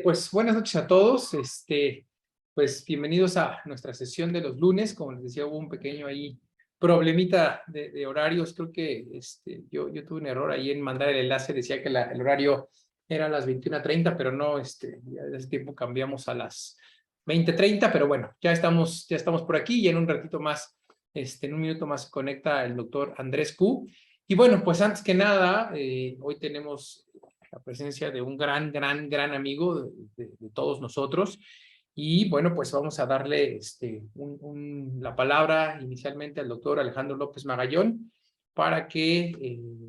Pues buenas noches a todos. Pues bienvenidos a nuestra sesión de los lunes. Como les decía, hubo un pequeño ahí problemita de horarios. Creo que yo tuve un error ahí en mandar el enlace. Decía que el horario era a las 21:30, pero no, ya desde ese tiempo cambiamos a las 20:30. Pero bueno, ya estamos por aquí y en un ratito más, en un minuto más se conecta el doctor Andrés Q. Y bueno, pues antes que nada, hoy tenemos la presencia de un gran amigo de todos nosotros. Y bueno, pues vamos a darle la palabra inicialmente al doctor Alejandro López Magallón para que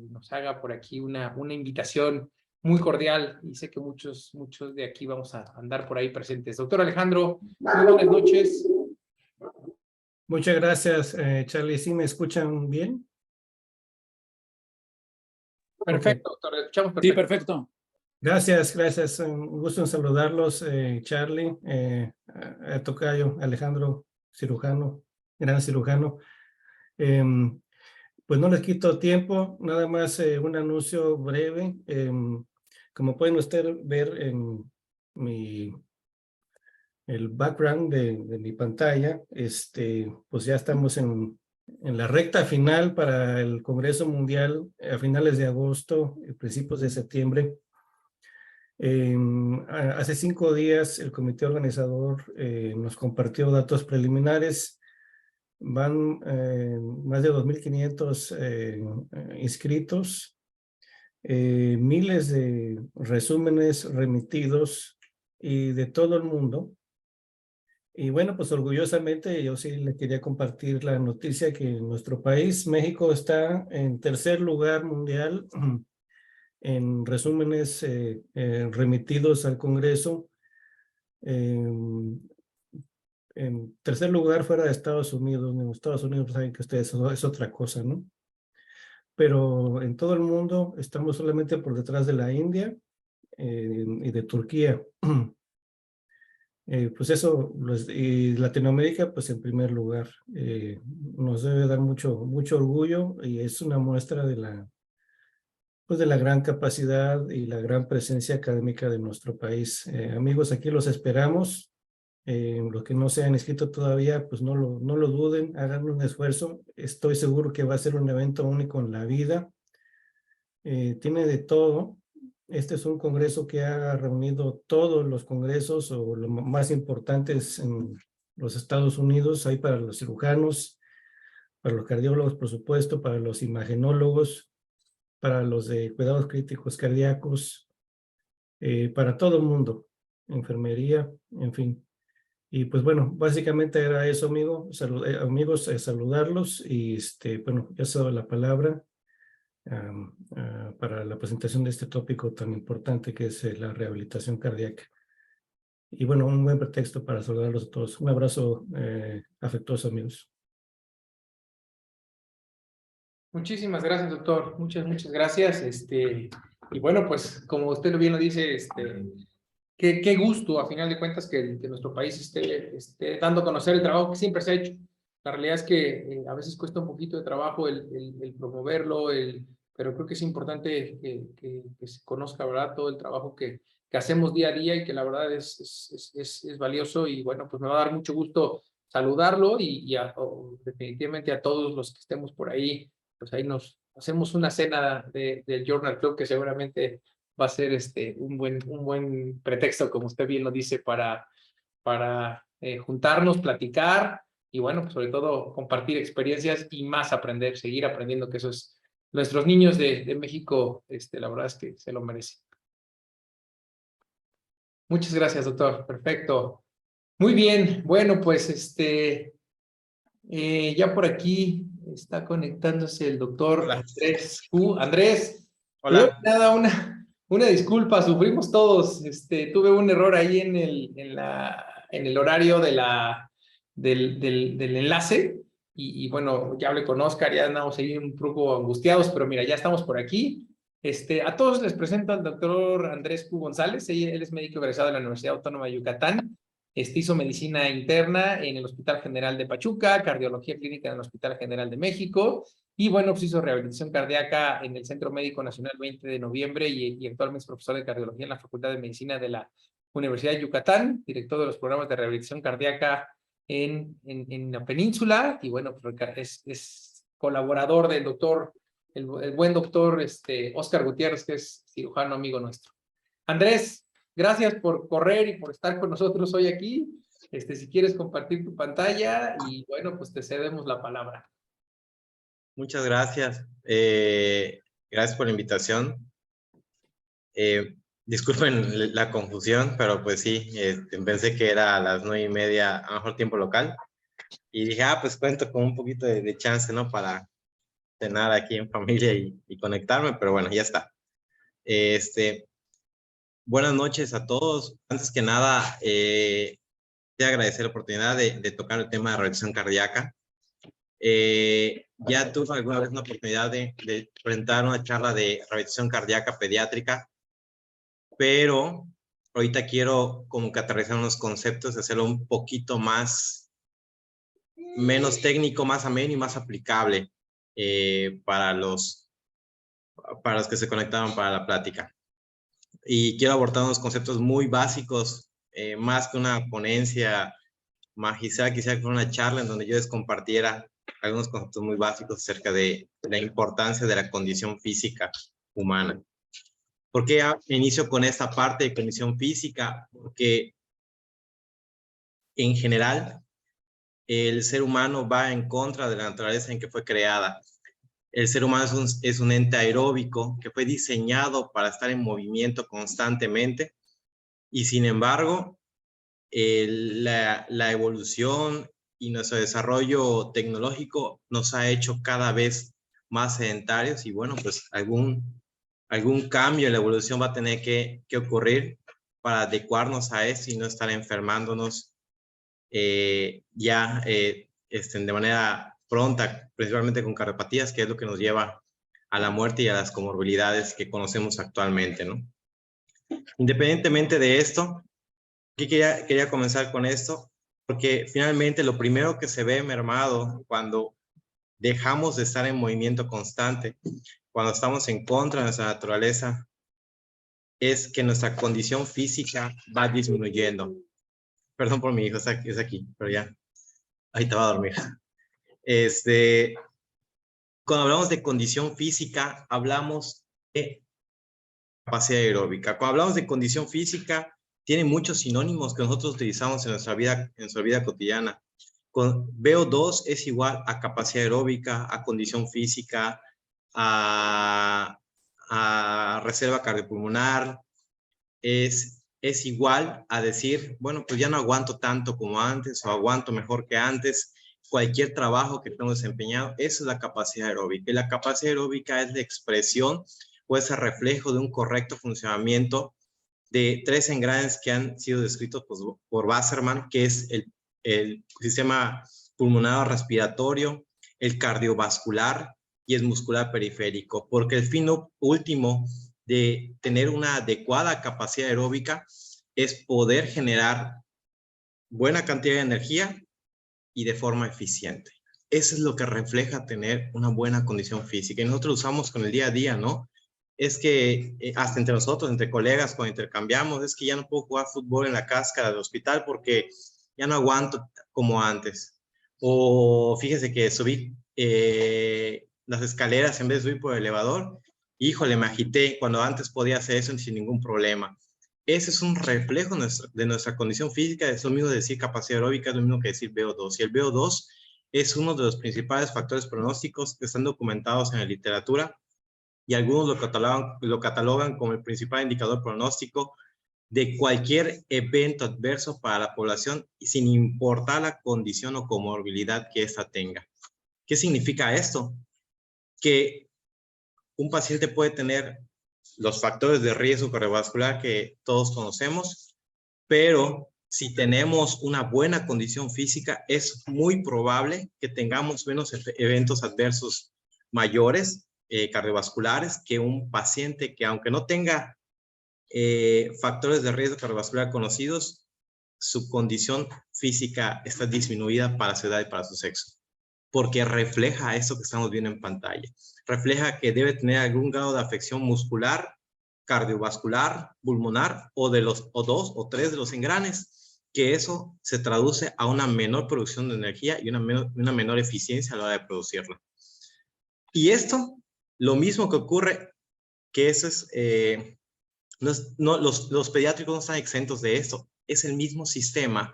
nos haga por aquí una invitación muy cordial, y sé que muchos de aquí vamos a andar por ahí presentes. Doctor Alejandro, muy buenas noches. Muchas gracias, Charlie. ¿Sí me escuchan bien? Perfecto, doctor, escuchamos perfecto. Sí, perfecto. Gracias. Un gusto en saludarlos, Charlie, a tocayo, Alejandro, cirujano, gran cirujano. Pues no les quito tiempo, nada más un anuncio breve. Como pueden ustedes ver en el background de mi pantalla, pues ya estamos en la recta final para el Congreso Mundial a finales de agosto, principios de septiembre. Hace 5 días el comité organizador nos compartió datos preliminares. Van más de 2,500 inscritos, miles de resúmenes remitidos y de todo el mundo. Y bueno, pues orgullosamente yo sí le quería compartir la noticia que nuestro país, México, está en tercer lugar mundial en resúmenes remitidos al Congreso. En tercer lugar fuera de Estados Unidos. En Estados Unidos saben que ustedes es otra cosa, ¿no? Pero en todo el mundo estamos solamente por detrás de la India y de Turquía. Pues eso, y Latinoamérica, pues en primer lugar, nos debe dar mucho orgullo, y es una muestra pues de la gran capacidad y la gran presencia académica de nuestro país. Amigos, aquí los esperamos. Los que no se han inscrito todavía, pues no lo duden, hagan un esfuerzo. Estoy seguro que va a ser un evento único en la vida. Tiene de todo. Este es un congreso que ha reunido todos los congresos o los más importantes en los Estados Unidos. Hay para los cirujanos, para los cardiólogos, por supuesto, para los imagenólogos, para los de cuidados críticos cardíacos, para todo el mundo, enfermería, en fin. Y pues bueno, básicamente era eso, amigos, saludarlos y bueno, ya se da la palabra para la presentación de este tópico tan importante que es la rehabilitación cardíaca. Y bueno, un buen pretexto para saludarlos a todos. Un abrazo afectuoso, amigos. Muchísimas gracias, doctor. Muchas gracias. Y bueno, pues como usted bien lo dice, qué gusto, a final de cuentas, que nuestro país esté dando a conocer el trabajo que siempre se ha hecho. La realidad es que a veces cuesta un poquito de trabajo el promoverlo, pero creo que es importante que se conozca, ¿verdad?, todo el trabajo que hacemos día a día, y que la verdad es valioso. Y bueno, pues me va a dar mucho gusto saludarlo, y definitivamente a todos los que estemos por ahí, pues ahí nos hacemos una cena del Journal Club, que seguramente va a ser un buen pretexto, como usted bien lo dice, para juntarnos, platicar y bueno, pues sobre todo compartir experiencias y más aprender, seguir aprendiendo, que eso es, nuestros niños de México, la verdad es que se lo merecen. Muchas gracias, doctor. Perfecto. Muy bien. Bueno, pues ya por aquí está conectándose el doctor Andrés Q. Andrés, Hola. nada, una disculpa, sufrimos todos. Tuve un error ahí en el horario del enlace, y bueno, ya hablé con Oscar, ya andamos ahí un poco angustiados, pero mira, ya estamos por aquí. A todos les presento al doctor Andrés Q. González. Él es médico egresado de la Universidad Autónoma de Yucatán. Hizo medicina interna en el Hospital General de Pachuca, cardiología clínica en el Hospital General de México, y bueno, pues hizo rehabilitación cardíaca en el Centro Médico Nacional 20 de Noviembre, y actualmente es profesor de cardiología en la Facultad de Medicina de la Universidad de Yucatán, director de los programas de rehabilitación cardíaca en la península, y bueno, pues es colaborador del doctor, el buen doctor Óscar Gutiérrez, que es cirujano amigo nuestro. Andrés, gracias por correr y por estar con nosotros hoy aquí. Si quieres compartir tu pantalla, y bueno, pues te cedemos la palabra. Muchas gracias. Gracias por la invitación. Disculpen la confusión, pero pues sí, pensé que era a las 9:30, a lo mejor tiempo local. Y dije, pues cuento con un poquito de chance, ¿no? Para cenar aquí en familia y conectarme, pero bueno, ya está. Buenas noches a todos. Antes que nada, te agradecer la oportunidad de tocar el tema de rehabilitación cardíaca. Ya tuve alguna vez una oportunidad de presentar una charla de rehabilitación cardíaca pediátrica, pero ahorita quiero como que aterrizar unos conceptos, hacerlo un poquito menos técnico, más ameno y más aplicable para los que se conectaron para la plática. Y quiero abordar unos conceptos muy básicos, más que una ponencia magistral, quisiera que fuera una charla en donde yo les compartiera algunos conceptos muy básicos acerca de la importancia de la condición física humana. ¿Por qué inicio con esta parte de condición física? Porque en general el ser humano va en contra de la naturaleza en que fue creada. El ser humano es un ente aeróbico que fue diseñado para estar en movimiento constantemente, y sin embargo la evolución y nuestro desarrollo tecnológico nos ha hecho cada vez más sedentarios, y bueno, pues algún cambio en la evolución va a tener que ocurrir para adecuarnos a eso y no estar enfermándonos de manera pronta, principalmente con cardiopatías, que es lo que nos lleva a la muerte y a las comorbilidades que conocemos actualmente, ¿no? Independientemente de esto, quería comenzar con esto, porque finalmente lo primero que se ve mermado cuando dejamos de estar en movimiento constante, cuando estamos en contra de nuestra naturaleza, es que nuestra condición física va disminuyendo. Perdón por mi hijo, es aquí, pero ya, ahí te va a dormir. Cuando hablamos de condición física, hablamos de capacidad aeróbica. Cuando hablamos de condición física, tiene muchos sinónimos que nosotros utilizamos en nuestra vida cotidiana. Con VO2 es igual a capacidad aeróbica, a condición física, a reserva cardiopulmonar. Es igual a decir, bueno, pues ya no aguanto tanto como antes, o aguanto mejor que antes. Cualquier trabajo que tengo desempeñado, eso es la capacidad aeróbica. Y la capacidad aeróbica es la expresión o ese reflejo de un correcto funcionamiento de tres engranes que han sido descritos por Wasserman, que es el sistema pulmonar respiratorio, el cardiovascular y el muscular periférico, porque el fin último de tener una adecuada capacidad aeróbica es poder generar buena cantidad de energía y de forma eficiente. Eso es lo que refleja tener una buena condición física, y nosotros lo usamos con el día a día, ¿no? Es que hasta entre nosotros, entre colegas, cuando intercambiamos, es que ya no puedo jugar fútbol en la cáscara del hospital porque ya no aguanto como antes. O fíjese que subí las escaleras en vez de subir por el elevador, híjole, me agité cuando antes podía hacer eso sin ningún problema. Ese es un reflejo de nuestra condición física. Es lo mismo decir capacidad aeróbica, es lo mismo que decir VO2. Y el VO2 es uno de los principales factores pronósticos que están documentados en la literatura, y algunos lo catalogan como el principal indicador pronóstico de cualquier evento adverso para la población, sin importar la condición o comorbilidad que ésta tenga. ¿Qué significa esto? Que un paciente puede tener los factores de riesgo cardiovascular que todos conocemos, pero si tenemos una buena condición física, es muy probable que tengamos menos eventos adversos mayores cardiovasculares que un paciente que, aunque no tenga factores de riesgo cardiovascular conocidos, su condición física está disminuida para su edad y para su sexo, porque refleja eso que estamos viendo en pantalla. Refleja que debe tener algún grado de afección muscular, cardiovascular, pulmonar o de los o 2 o 3 de los engranes, que eso se traduce a una menor producción de energía y una menor eficiencia a la hora de producirla. Y esto, lo mismo que ocurre, que eso es, los pediátricos no están exentos de esto, es el mismo sistema,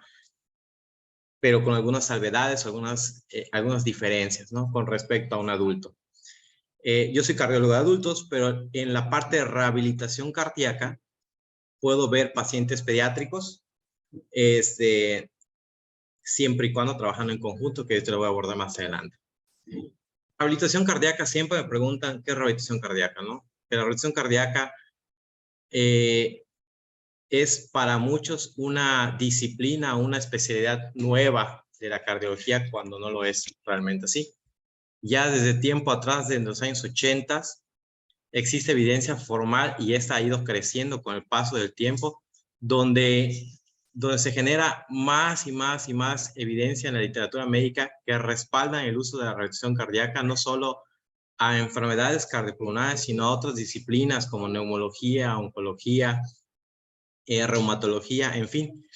pero con algunas salvedades, algunas diferencias, ¿no? Con respecto a un adulto. Yo soy cardiólogo de adultos, pero en la parte de rehabilitación cardíaca puedo ver pacientes pediátricos, siempre y cuando trabajando en conjunto, que esto lo voy a abordar más adelante. Rehabilitación cardíaca, siempre me preguntan qué es rehabilitación cardíaca, ¿no? Que la rehabilitación cardíaca es para muchos una disciplina, una especialidad nueva de la cardiología, cuando no lo es realmente así. Ya desde tiempo atrás, desde los años 80, existe evidencia formal y esta ha ido creciendo con el paso del tiempo, donde se genera más y más y más evidencia en la literatura médica que respaldan el uso de la rehabilitación cardíaca, no solo a enfermedades cardiopulmonares, sino a otras disciplinas como neumología, oncología, reumatología, en fin.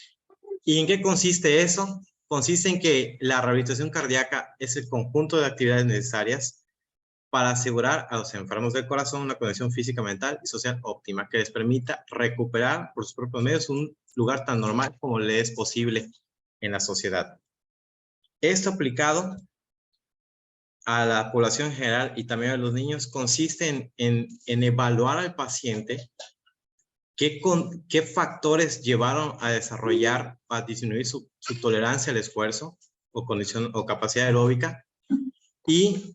¿Y en qué consiste eso? Consiste en que la rehabilitación cardíaca es el conjunto de actividades necesarias para asegurar a los enfermos del corazón una condición física, mental y social óptima que les permita recuperar por sus propios medios un lugar tan normal como le es posible en la sociedad. Esto aplicado a la población en general y también a los niños consiste en evaluar al paciente qué factores llevaron a desarrollar, a disminuir su tolerancia al esfuerzo o capacidad aeróbica, y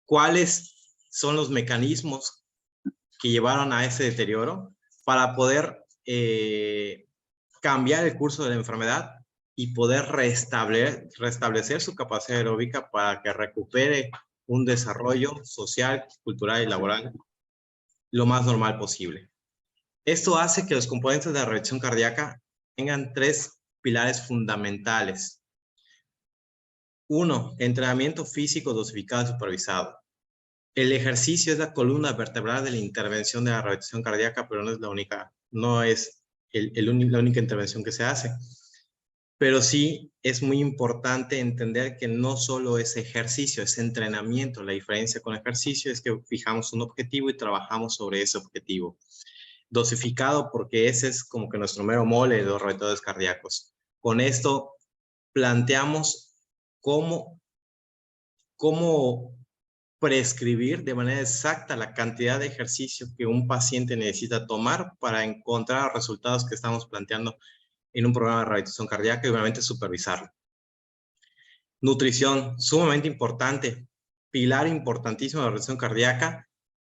cuáles son los mecanismos que llevaron a ese deterioro para poder cambiar el curso de la enfermedad y poder restablecer su capacidad aeróbica para que recupere un desarrollo social, cultural y laboral lo más normal posible. Esto hace que los componentes de la rehabilitación cardíaca tengan 3 pilares fundamentales. 1, entrenamiento físico dosificado y supervisado. El ejercicio es la columna vertebral de la intervención de la rehabilitación cardíaca, pero no es la única, no es la única intervención que se hace. Pero sí es muy importante entender que no solo es ejercicio, es entrenamiento. La diferencia con ejercicio es que fijamos un objetivo y trabajamos sobre ese objetivo. Dosificado, porque ese es como que nuestro mero mole de los rehabilitadores cardíacos. Con esto planteamos cómo prescribir de manera exacta la cantidad de ejercicio que un paciente necesita tomar para encontrar los resultados que estamos planteando en un programa de rehabilitación cardíaca, y obviamente supervisarlo. Nutrición, sumamente importante, pilar importantísimo de la rehabilitación cardíaca,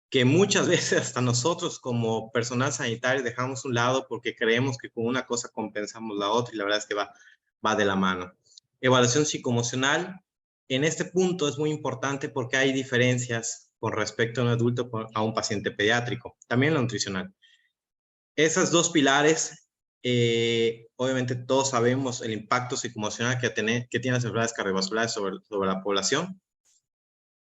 que muchas veces hasta nosotros como personal sanitario dejamos a un lado porque creemos que con una cosa compensamos la otra, y la verdad es que va de la mano. Evaluación psicoemocional. En este punto es muy importante porque hay diferencias con respecto a un adulto a un paciente pediátrico, también la nutricional. Esas 2 pilares, obviamente todos sabemos el impacto psicoemocional que tienen las enfermedades cardiovasculares sobre la población,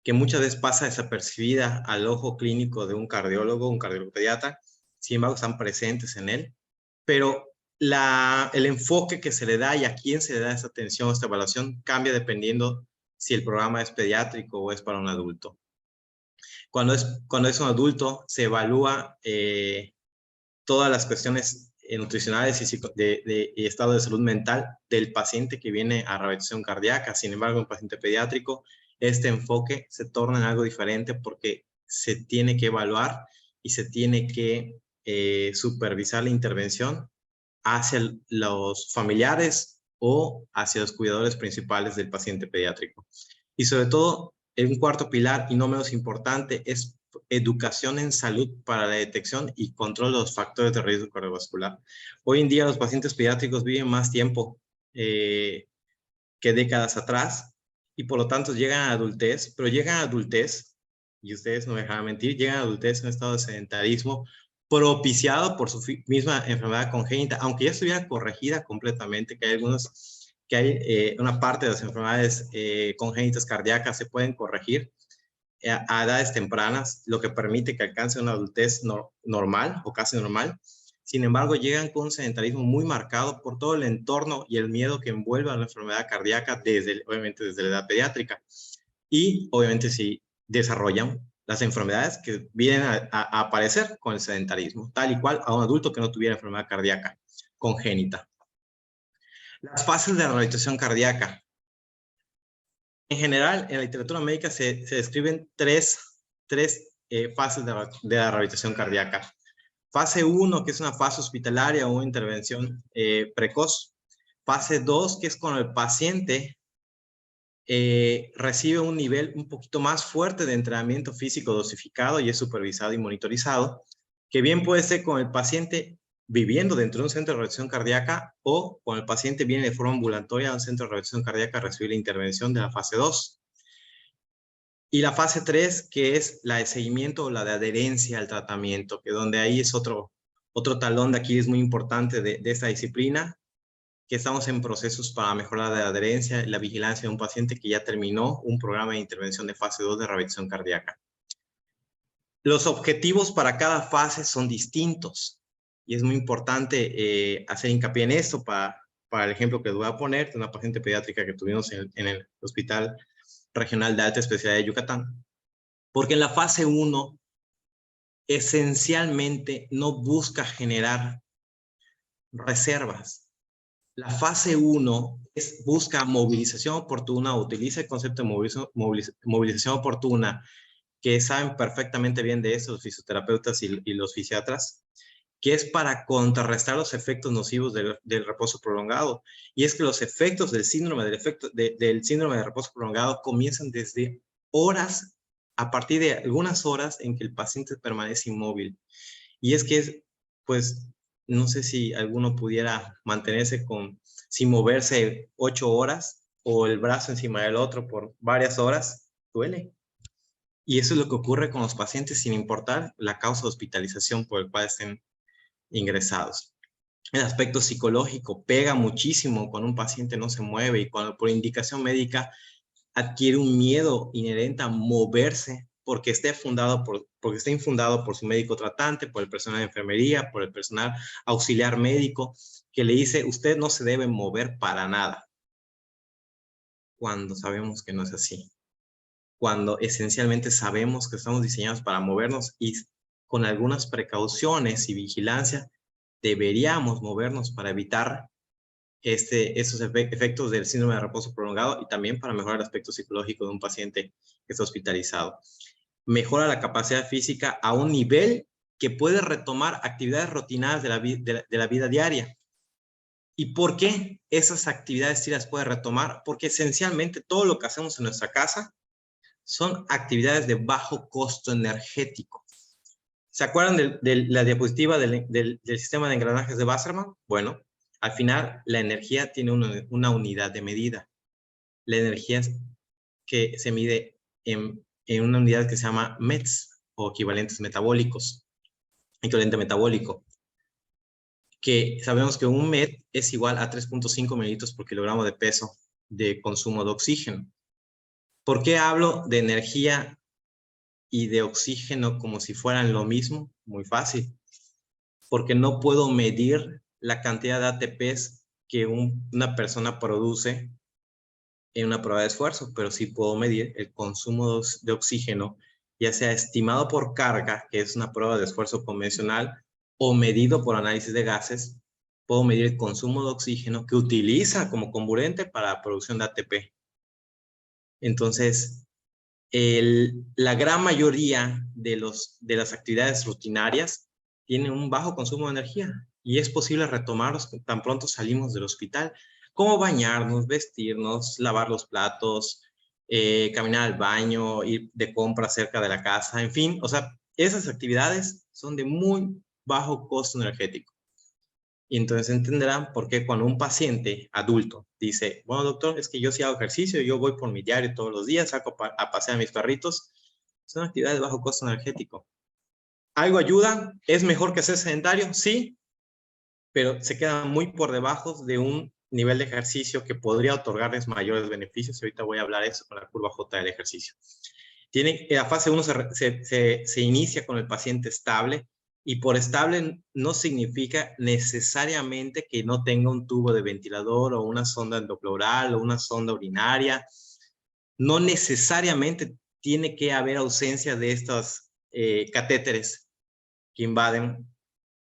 que muchas veces pasa desapercibida al ojo clínico de un cardiólogo pediatra, sin embargo están presentes en él, pero el enfoque que se le da y a quién se le da esta atención, esta evaluación, cambia dependiendo si el programa es pediátrico o es para un adulto. Cuando es un adulto, se evalúa todas las cuestiones nutricionales y estado de salud mental del paciente que viene a rehabilitación cardíaca. Sin embargo, un paciente pediátrico, este enfoque se torna en algo diferente porque se tiene que evaluar y se tiene que supervisar la intervención hacia los familiares o hacia los cuidadores principales del paciente pediátrico. Y sobre todo, un cuarto pilar, y no menos importante, es educación en salud para la detección y control de los factores de riesgo cardiovascular. Hoy en día los pacientes pediátricos viven más tiempo que décadas atrás, y por lo tanto llegan a adultez, pero llegan a adultez, y ustedes no me dejan mentir, llegan a adultez en un estado de sedentarismo propiciado por su misma enfermedad congénita, aunque ya estuviera corregida completamente, que hay una parte de las enfermedades congénitas cardíacas se pueden corregir, a edades tempranas, lo que permite que alcance una adultez normal o casi normal. Sin embargo, llegan con un sedentarismo muy marcado por todo el entorno y el miedo que envuelve a la enfermedad cardíaca, obviamente desde la edad pediátrica. Y obviamente si desarrollan las enfermedades que vienen a aparecer con el sedentarismo, tal y cual a un adulto que no tuviera enfermedad cardíaca congénita. Las fases de la rehabilitación cardíaca. En general, en la literatura médica se describen tres fases de la rehabilitación cardíaca. Fase 1, que es una fase hospitalaria o una intervención precoz. Fase 2, que es cuando el paciente recibe un nivel un poquito más fuerte de entrenamiento físico dosificado y es supervisado y monitorizado, que bien puede ser con el paciente viviendo dentro de un centro de rehabilitación cardíaca o cuando el paciente viene de forma ambulatoria a un centro de rehabilitación cardíaca a recibir la intervención de la fase 2. Y la fase 3, que es la de seguimiento o la de adherencia al tratamiento, que donde ahí es otro talón de Aquiles muy importante de esta disciplina, que estamos en procesos para mejorar la adherencia y la vigilancia de un paciente que ya terminó un programa de intervención de fase 2 de rehabilitación cardíaca. Los objetivos para cada fase son distintos y es muy importante hacer hincapié en esto para el ejemplo que voy a poner de una paciente pediátrica que tuvimos en el Hospital Regional de Alta Especialidad de Yucatán. Porque en la fase 1 esencialmente no busca generar reservas. La fase 1 busca movilización oportuna, utiliza el concepto de movilización oportuna, que saben perfectamente bien de eso los fisioterapeutas y los fisiatras, que es para contrarrestar los efectos nocivos del reposo prolongado. Y es que los efectos del síndrome de reposo prolongado comienzan desde horas, a partir de algunas horas en que el paciente permanece inmóvil. Y es que pues, no sé si alguno pudiera mantenerse sin moverse 8 horas o el brazo encima del otro por varias horas, duele. Y eso es lo que ocurre con los pacientes sin importar la causa de hospitalización por el cual estén ingresados. El aspecto psicológico pega muchísimo cuando un paciente no se mueve y cuando por indicación médica adquiere un miedo inherente a moverse porque esté infundado por su médico tratante, por el personal de enfermería, por el personal auxiliar médico, que le dice, usted no se debe mover para nada. Cuando sabemos que no es así. Cuando esencialmente sabemos que estamos diseñados para movernos y con algunas precauciones y vigilancia deberíamos movernos para evitar esos efectos del síndrome de reposo prolongado y también para mejorar el aspecto psicológico de un paciente que está hospitalizado. Mejora la capacidad física a un nivel que puede retomar actividades rutinarias de la vida diaria. ¿Y por qué esas actividades sí las puede retomar? Porque esencialmente todo lo que hacemos en nuestra casa son actividades de bajo costo energético. ¿Se acuerdan de la diapositiva del sistema de engranajes de Wasserman? Bueno, al final la energía tiene una unidad de medida. La energía que se mide en una unidad que se llama METs o equivalentes metabólicos, equivalente metabólico, que sabemos que un MET es igual a 3.5 mililitros por kilogramo de peso de consumo de oxígeno. ¿Por qué hablo de energía y de oxígeno como si fueran lo mismo? Muy fácil. Porque no puedo medir la cantidad de ATPs que una persona produce en una prueba de esfuerzo, pero sí puedo medir el consumo de oxígeno, ya sea estimado por carga, que es una prueba de esfuerzo convencional, o medido por análisis de gases. Puedo medir el consumo de oxígeno que utiliza como comburente para la producción de ATP. Entonces, la gran mayoría de las actividades rutinarias tienen un bajo consumo de energía y es posible retomarlos tan pronto salimos del hospital, como bañarnos, vestirnos, lavar los platos, caminar al baño, ir de compras cerca de la casa, en fin, o sea, esas actividades son de muy bajo costo energético. Y entonces entenderán por qué cuando un paciente adulto dice, bueno, doctor, es que yo sí hago ejercicio, yo voy por mi diario todos los días, saco a pasear a mis perritos, son actividades de bajo costo energético. ¿Algo ayuda? ¿Es mejor que ser sedentario? Sí, pero se queda muy por debajo de un nivel de ejercicio que podría otorgarles mayores beneficios. Y ahorita voy a hablar de eso con la curva J del ejercicio. La fase 1 se inicia con el paciente estable, y por estable no significa necesariamente que no tenga un tubo de ventilador o una sonda endopleural o una sonda urinaria. No necesariamente tiene que haber ausencia de estos catéteres que invaden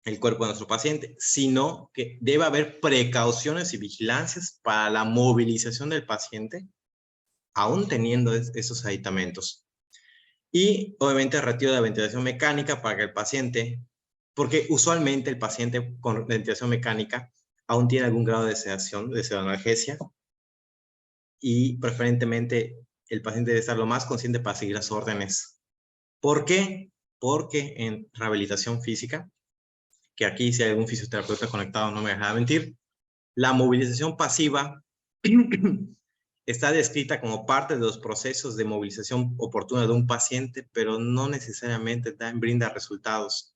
el cuerpo de nuestro paciente, sino que debe haber precauciones y vigilancias para la movilización del paciente, aún teniendo esos aditamentos. Y obviamente el retiro de la ventilación mecánica para que el paciente, porque usualmente el paciente con ventilación mecánica aún tiene algún grado de sedación, de pseudoanalgesia, y preferentemente el paciente debe estar lo más consciente para seguir las órdenes. ¿Por qué? Porque en rehabilitación física, que aquí si hay algún fisioterapeuta conectado no me dejará mentir, la movilización pasiva está descrita como parte de los procesos de movilización oportuna de un paciente, pero no necesariamente brinda resultados.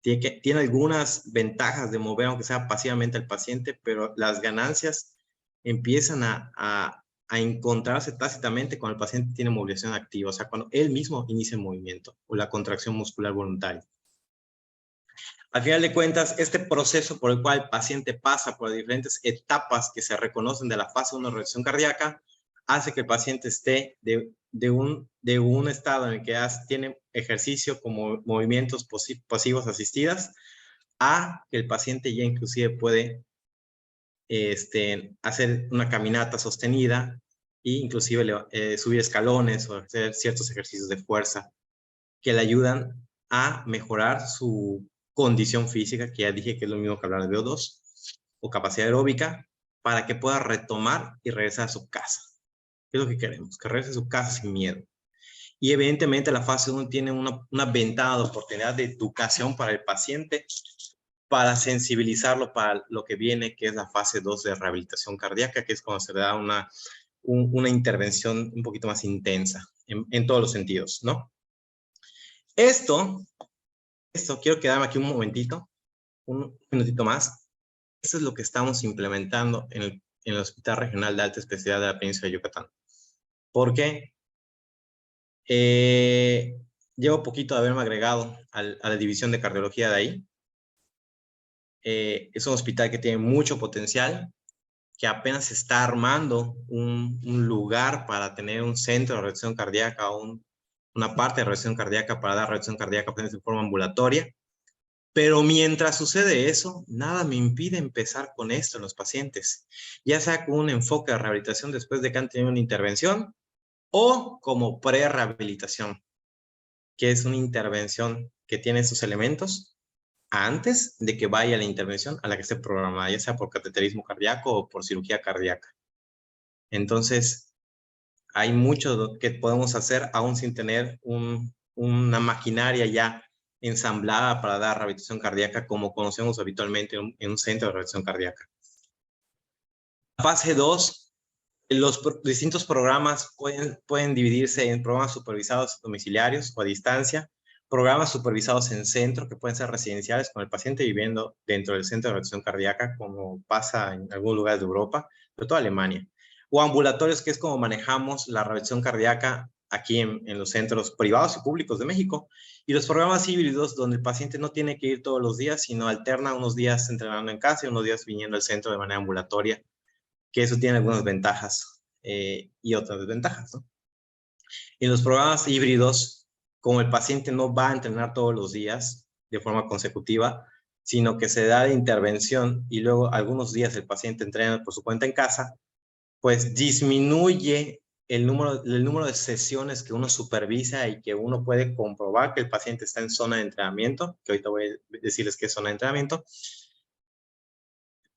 Tiene algunas ventajas de mover, aunque sea pasivamente al paciente, pero las ganancias empiezan a encontrarse tácitamente cuando el paciente tiene movilización activa, o sea, cuando él mismo inicia el movimiento o la contracción muscular voluntaria. Al final de cuentas, este proceso por el cual el paciente pasa por diferentes etapas que se reconocen de la fase 1 de reacción cardíaca, hace que el paciente esté de un estado en el que tiene ejercicio como movimientos pasivos asistidas, a que el paciente ya inclusive puede hacer una caminata sostenida e inclusive subir escalones o hacer ciertos ejercicios de fuerza que le ayudan a mejorar su condición física, que ya dije que es lo mismo que hablar de VO2, o capacidad aeróbica, para que pueda retomar y regresar a su casa. ¿Qué es lo que queremos? Que regrese a su casa sin miedo. Y evidentemente la fase 1 tiene una ventana de oportunidad de educación para el paciente, para sensibilizarlo para lo que viene, que es la fase 2 de rehabilitación cardíaca, que es cuando se le da una intervención un poquito más intensa, en todos los sentidos, ¿no? Esto, quiero quedarme aquí un momentito, un minutito más. Eso es lo que estamos implementando en el Hospital Regional de Alta Especialidad de la Península de Yucatán. ¿Por qué? Llevo poquito de haberme agregado a la división de cardiología de ahí. Es un hospital que tiene mucho potencial, que apenas está armando un lugar para tener un centro de reacción cardíaca, una parte de reacción cardíaca para dar reacción cardíaca de forma ambulatoria. Pero mientras sucede eso, nada me impide empezar con esto en los pacientes, ya sea con un enfoque de rehabilitación después de que han tenido una intervención o como pre-rehabilitación, que es una intervención que tiene esos elementos antes de que vaya la intervención a la que esté programada, ya sea por cateterismo cardíaco o por cirugía cardíaca. Entonces, hay mucho que podemos hacer aún sin tener una maquinaria ya ensamblada para dar rehabilitación cardíaca como conocemos habitualmente en un centro de rehabilitación cardíaca. Fase 2, los distintos programas pueden dividirse en programas supervisados domiciliarios o a distancia, programas supervisados en centro que pueden ser residenciales con el paciente viviendo dentro del centro de rehabilitación cardíaca, como pasa en algunos lugares de Europa, sobre todo Alemania, o ambulatorios, que es como manejamos la rehabilitación cardíaca aquí en los centros privados y públicos de México, y los programas híbridos donde el paciente no tiene que ir todos los días, sino alterna unos días entrenando en casa y unos días viniendo al centro de manera ambulatoria, que eso tiene algunas ventajas y otras desventajas, ¿no? En los programas híbridos, como el paciente no va a entrenar todos los días de forma consecutiva, sino que se da de intervención y luego algunos días el paciente entrena por su cuenta en casa, pues disminuye el número de sesiones que uno supervisa y que uno puede comprobar que el paciente está en zona de entrenamiento, que ahorita voy a decirles qué es zona de entrenamiento.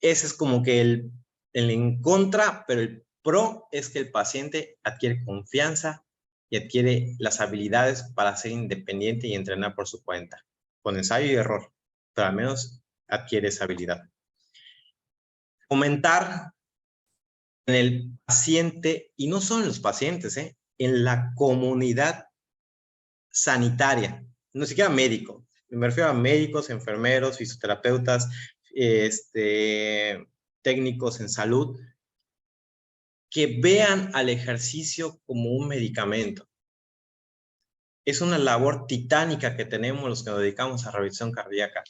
Ese es como que el en contra, pero el pro es que el paciente adquiere confianza y adquiere las habilidades para ser independiente y entrenar por su cuenta, con ensayo y error, pero al menos adquiere esa habilidad. Fomentar en el paciente, y no solo en los pacientes, en la comunidad sanitaria, no siquiera médico, me refiero a médicos, enfermeros, fisioterapeutas, técnicos en salud, que vean al ejercicio como un medicamento. es una labor titánica que tenemos los que nos dedicamos a rehabilitación cardíaca.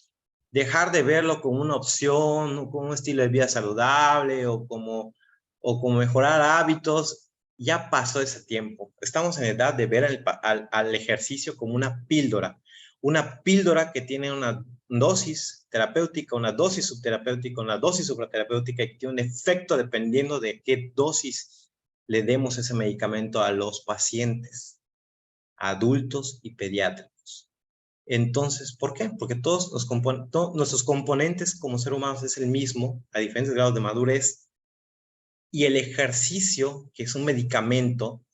Dejar de verlo como una opción, o como un estilo de vida saludable, o como mejorar hábitos, ya pasó ese tiempo. Estamos en edad de ver al ejercicio como una píldora que tiene una dosis terapéutica, una dosis subterapéutica, una dosis supraterapéutica, y que tiene un efecto dependiendo de qué dosis le demos ese medicamento a los pacientes, adultos y pediátricos. Entonces, ¿por qué? Porque todos nuestros componentes como ser humanos es el mismo, a diferentes grados de madurez, y el ejercicio, que es un medicamento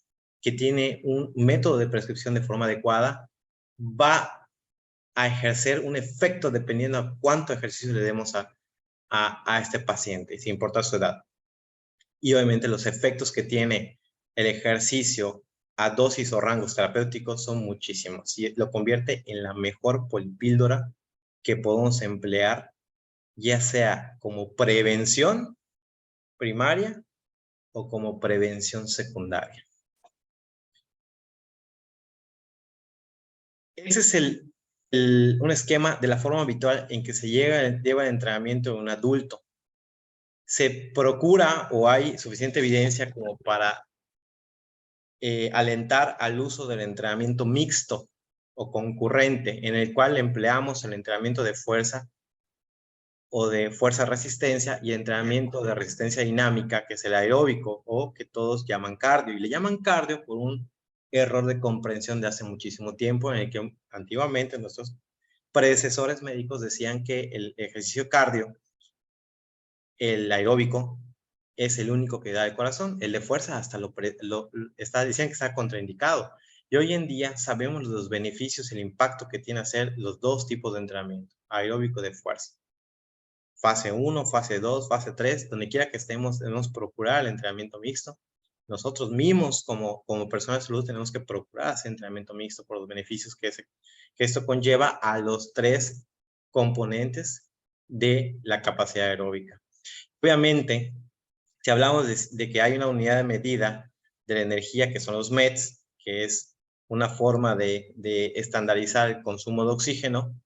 que tiene un método de prescripción de forma adecuada, va a ejercer un efecto dependiendo a cuánto ejercicio le demos a este paciente, sin importar su edad. Y obviamente los efectos que tiene el ejercicio a dosis o rangos terapéuticos son muchísimos, y lo convierte en la mejor polipíldora que podemos emplear, ya sea como prevención primaria o como prevención secundaria. Ese es un esquema de la forma habitual en que se lleva el entrenamiento de un adulto. Se procura, o hay suficiente evidencia como para alentar al uso del entrenamiento mixto o concurrente, en el cual empleamos el entrenamiento de fuerza o de fuerza-resistencia y entrenamiento de resistencia dinámica, que es el aeróbico, o que todos llaman cardio. Y le llaman cardio por un error de comprensión de hace muchísimo tiempo, en el que antiguamente nuestros predecesores médicos decían que el ejercicio cardio, el aeróbico, es el único que da el corazón. El de fuerza hasta decían que está contraindicado. Y hoy en día sabemos los beneficios y el impacto que tiene hacer los dos tipos de entrenamiento, aeróbico de fuerza. Fase 1, fase 2, fase 3, donde quiera que estemos, debemos procurar el entrenamiento mixto. Nosotros mismos, como personas de salud, tenemos que procurar ese entrenamiento mixto por los beneficios que esto conlleva a los 3 componentes de la capacidad aeróbica. Obviamente, si hablamos de que hay una unidad de medida de la energía, que son los METs, que es una forma de estandarizar el consumo de oxígeno,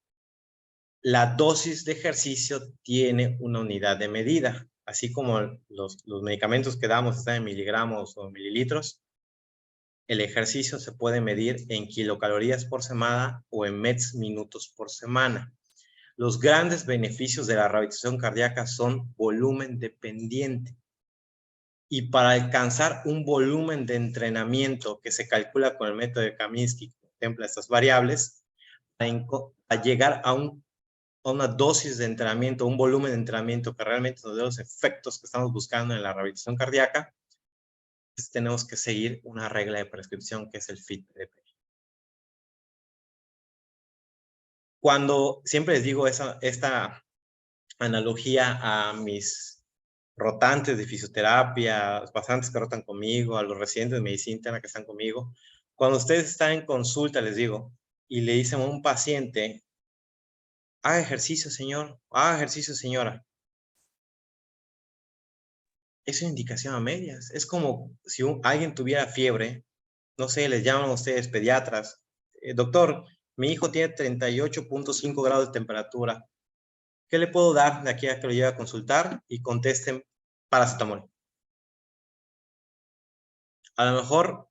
la dosis de ejercicio tiene una unidad de medida, así como los medicamentos que damos están en miligramos o mililitros. El ejercicio se puede medir en kilocalorías por semana o en METs minutos por semana. Los grandes beneficios de la rehabilitación cardíaca son volumen dependiente. Y para alcanzar un volumen de entrenamiento que se calcula con el método de Kaminsky, que contempla estas variables, a llegar a una dosis de entrenamiento, un volumen de entrenamiento que realmente nos dé los efectos que estamos buscando en la rehabilitación cardíaca, pues tenemos que seguir una regla de prescripción, que es el FIT-PDP. Cuando siempre les digo esta analogía a mis rotantes de fisioterapia, los pasantes que rotan conmigo, a los residentes de medicina interna que están conmigo, cuando ustedes están en consulta, les digo, y le dicen a un paciente: haga ejercicio, señor, haga ejercicio, señora. Es una indicación a medias. Es como si alguien tuviera fiebre, no sé, les llaman a ustedes pediatras: doctor, mi hijo tiene 38.5 grados de temperatura. ¿Qué le puedo dar de aquí a que lo lleve a consultar? Y contesten paracetamol. A lo mejor,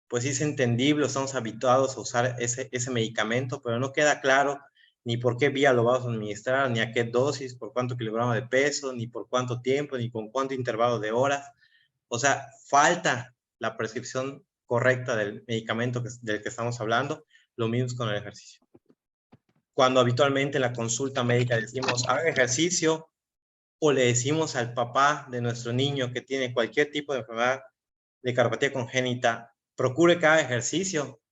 pues sí es entendible, estamos habituados a usar ese medicamento, pero no queda claro ni por qué vía lo vamos a administrar, ni a qué dosis, por cuánto kilogramo de peso, ni por cuánto tiempo, ni con cuánto intervalo de horas. O sea, falta la prescripción correcta del medicamento del que estamos hablando. Lo mismo es con el ejercicio. Cuando habitualmente en la consulta médica decimos haga ejercicio, o le decimos al papá de nuestro niño que tiene cualquier tipo de enfermedad de cardiopatía congénita, procure que haga ejercicio,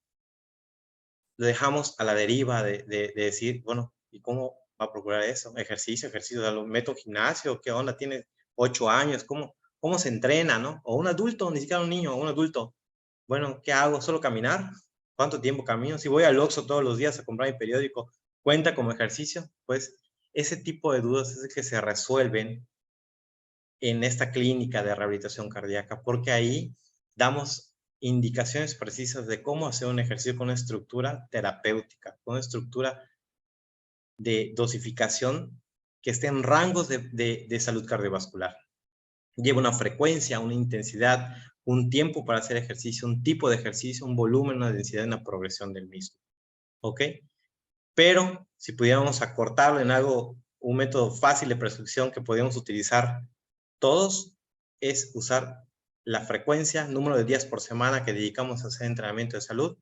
lo dejamos a la deriva de decir, bueno, ¿y cómo va a procurar eso? Ejercicio, lo meto en gimnasio, ¿qué onda? Tiene 8 años, ¿cómo se entrena, no? O un adulto, ni siquiera un niño, un adulto. Bueno, ¿qué hago? ¿Solo caminar? ¿Cuánto tiempo camino? Si voy al Oxxo todos los días a comprar mi periódico, ¿cuenta como ejercicio? Pues ese tipo de dudas es el que se resuelven en esta clínica de rehabilitación cardíaca, porque ahí damos indicaciones precisas de cómo hacer un ejercicio con una estructura terapéutica, con una estructura de dosificación que esté en rangos de salud cardiovascular. Lleva una frecuencia, una intensidad, un tiempo para hacer ejercicio, un tipo de ejercicio, un volumen, una densidad y una progresión del mismo. ¿Ok? Pero si pudiéramos acortarlo en algo, un método fácil de prescripción que podríamos utilizar todos, es usar la frecuencia, número de días por semana que dedicamos a hacer entrenamiento de salud,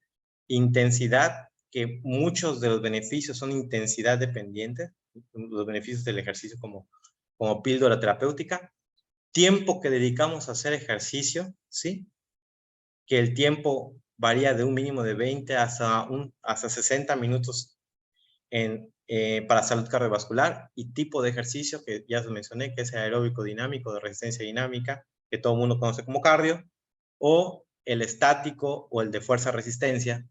intensidad, que muchos de los beneficios son intensidad dependientes, los beneficios del ejercicio como píldora terapéutica, tiempo que dedicamos a hacer ejercicio, ¿sí? Que el tiempo varía de un mínimo de 20 hasta 60 minutos para salud cardiovascular, y tipo de ejercicio que ya os mencioné, que es el aeróbico dinámico de resistencia dinámica, que todo el mundo conoce como cardio, o el estático o el de fuerza-resistencia,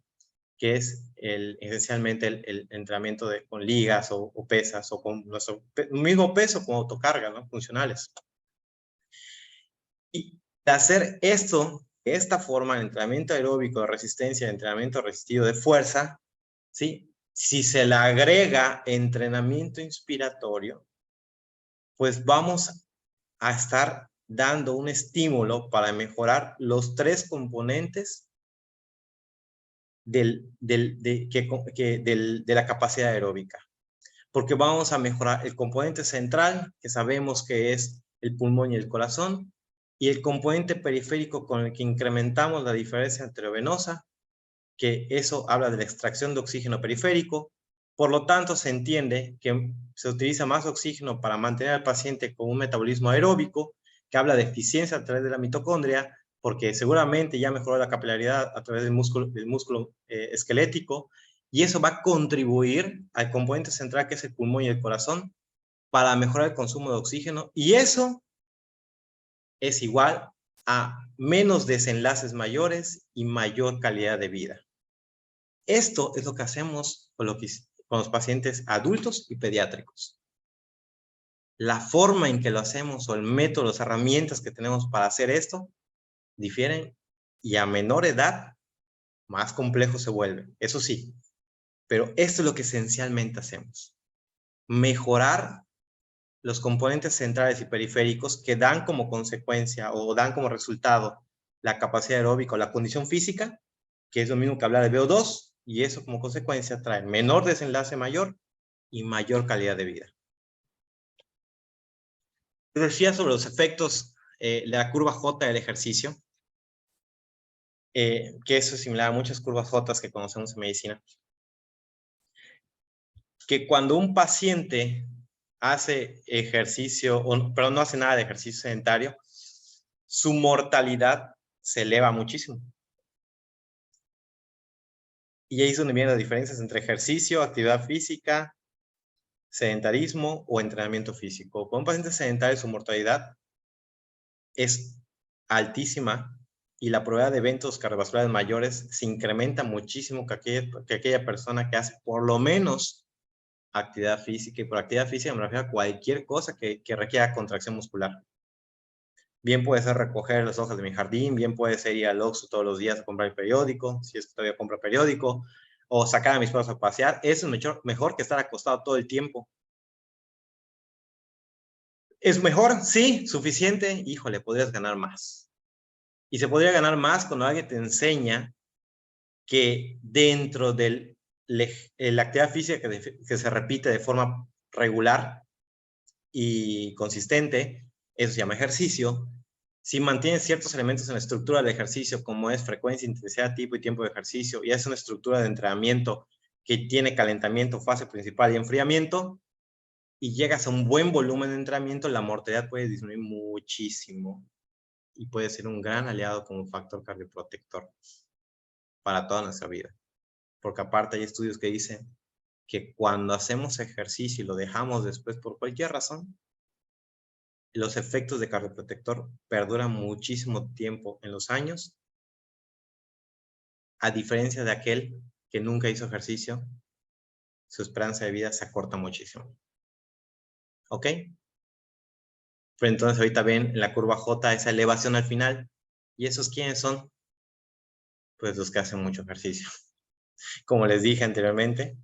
que es esencialmente el entrenamiento con ligas o pesas, o con nuestro mismo peso con autocarga, ¿no? Funcionales. Y de hacer esto, de esta forma, el entrenamiento aeróbico de resistencia, el entrenamiento resistido de fuerza, ¿sí? Si se le agrega entrenamiento inspiratorio, pues vamos a estar dando un estímulo para mejorar los 3 componentes de la capacidad aeróbica. Porque vamos a mejorar el componente central, que sabemos que es el pulmón y el corazón, y el componente periférico con el que incrementamos la diferencia arteriovenosa, que eso habla de la extracción de oxígeno periférico. Por lo tanto, se entiende que se utiliza más oxígeno para mantener al paciente con un metabolismo aeróbico, que habla de eficiencia a través de la mitocondria, porque seguramente ya mejoró la capilaridad a través del músculo esquelético, y eso va a contribuir al componente central, que es el pulmón y el corazón, para mejorar el consumo de oxígeno, y eso es igual a menos desenlaces mayores y mayor calidad de vida. Esto es lo que hacemos con los pacientes adultos y pediátricos. La forma en que lo hacemos, o el método, las herramientas que tenemos para hacer esto, difieren, y a menor edad, más complejo se vuelve. Eso sí, pero esto es lo que esencialmente hacemos. Mejorar los componentes centrales y periféricos, que dan como consecuencia o dan como resultado la capacidad aeróbica o la condición física, que es lo mismo que hablar de VO2, y eso como consecuencia trae menor desenlace mayor y mayor calidad de vida. Les decía sobre los efectos de la curva J del ejercicio, que eso es similar a muchas curvas J que conocemos en medicina, que cuando un paciente hace ejercicio, pero no hace nada de ejercicio sedentario, su mortalidad se eleva muchísimo. Y ahí es donde vienen las diferencias entre ejercicio, actividad física, sedentarismo o entrenamiento físico. Con un paciente sedentario, su mortalidad es altísima, y la probabilidad de eventos cardiovasculares mayores se incrementa muchísimo que aquella persona que hace por lo menos actividad física. Y por actividad física me refiero a cualquier cosa que requiera contracción muscular. Bien puede ser recoger las hojas de mi jardín, bien puede ser ir al Oxxo todos los días a comprar el periódico, si es que todavía compro periódico, o sacar a mis perros a pasear. Eso es mejor que estar acostado todo el tiempo. ¿Es mejor? Sí, suficiente. Híjole, podrías ganar más. Y se podría ganar más cuando alguien te enseña que dentro de la actividad física que se repite de forma regular y consistente, eso se llama ejercicio. Si mantienes ciertos elementos en la estructura del ejercicio, como es frecuencia, intensidad, tipo y tiempo de ejercicio, y es una estructura de entrenamiento que tiene calentamiento, fase principal y enfriamiento, y llegas a un buen volumen de entrenamiento, la mortalidad puede disminuir muchísimo y puede ser un gran aliado como factor cardioprotector para toda nuestra vida. Porque aparte hay estudios que dicen que cuando hacemos ejercicio y lo dejamos después por cualquier razón, los efectos de cardioprotector perduran muchísimo tiempo en los años, a diferencia de aquel que nunca hizo ejercicio, su esperanza de vida se acorta muchísimo. ¿Ok? Pero entonces ahorita ven en la curva J esa elevación al final. ¿Y esos quiénes son? Pues los que hacen mucho ejercicio. Como les dije anteriormente,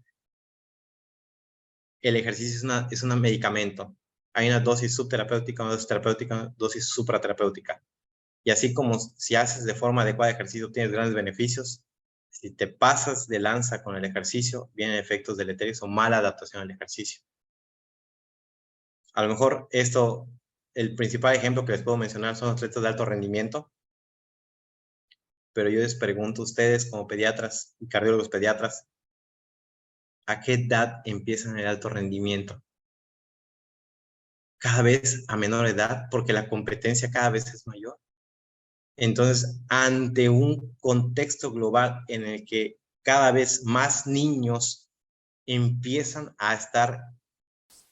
el ejercicio es un medicamento. Hay una dosis subterapéutica, una dosis terapéutica, una dosis supraterapéutica. Y así como si haces de forma adecuada ejercicio tienes grandes beneficios, si te pasas de lanza con el ejercicio, vienen efectos deleterios o mala adaptación al ejercicio. A lo mejor el principal ejemplo que les puedo mencionar son los atletas de alto rendimiento, pero yo les pregunto a ustedes como pediatras y cardiólogos pediatras, ¿a qué edad empiezan el alto rendimiento? Cada vez a menor edad, porque la competencia cada vez es mayor. Entonces, ante un contexto global en el que cada vez más niños empiezan a estar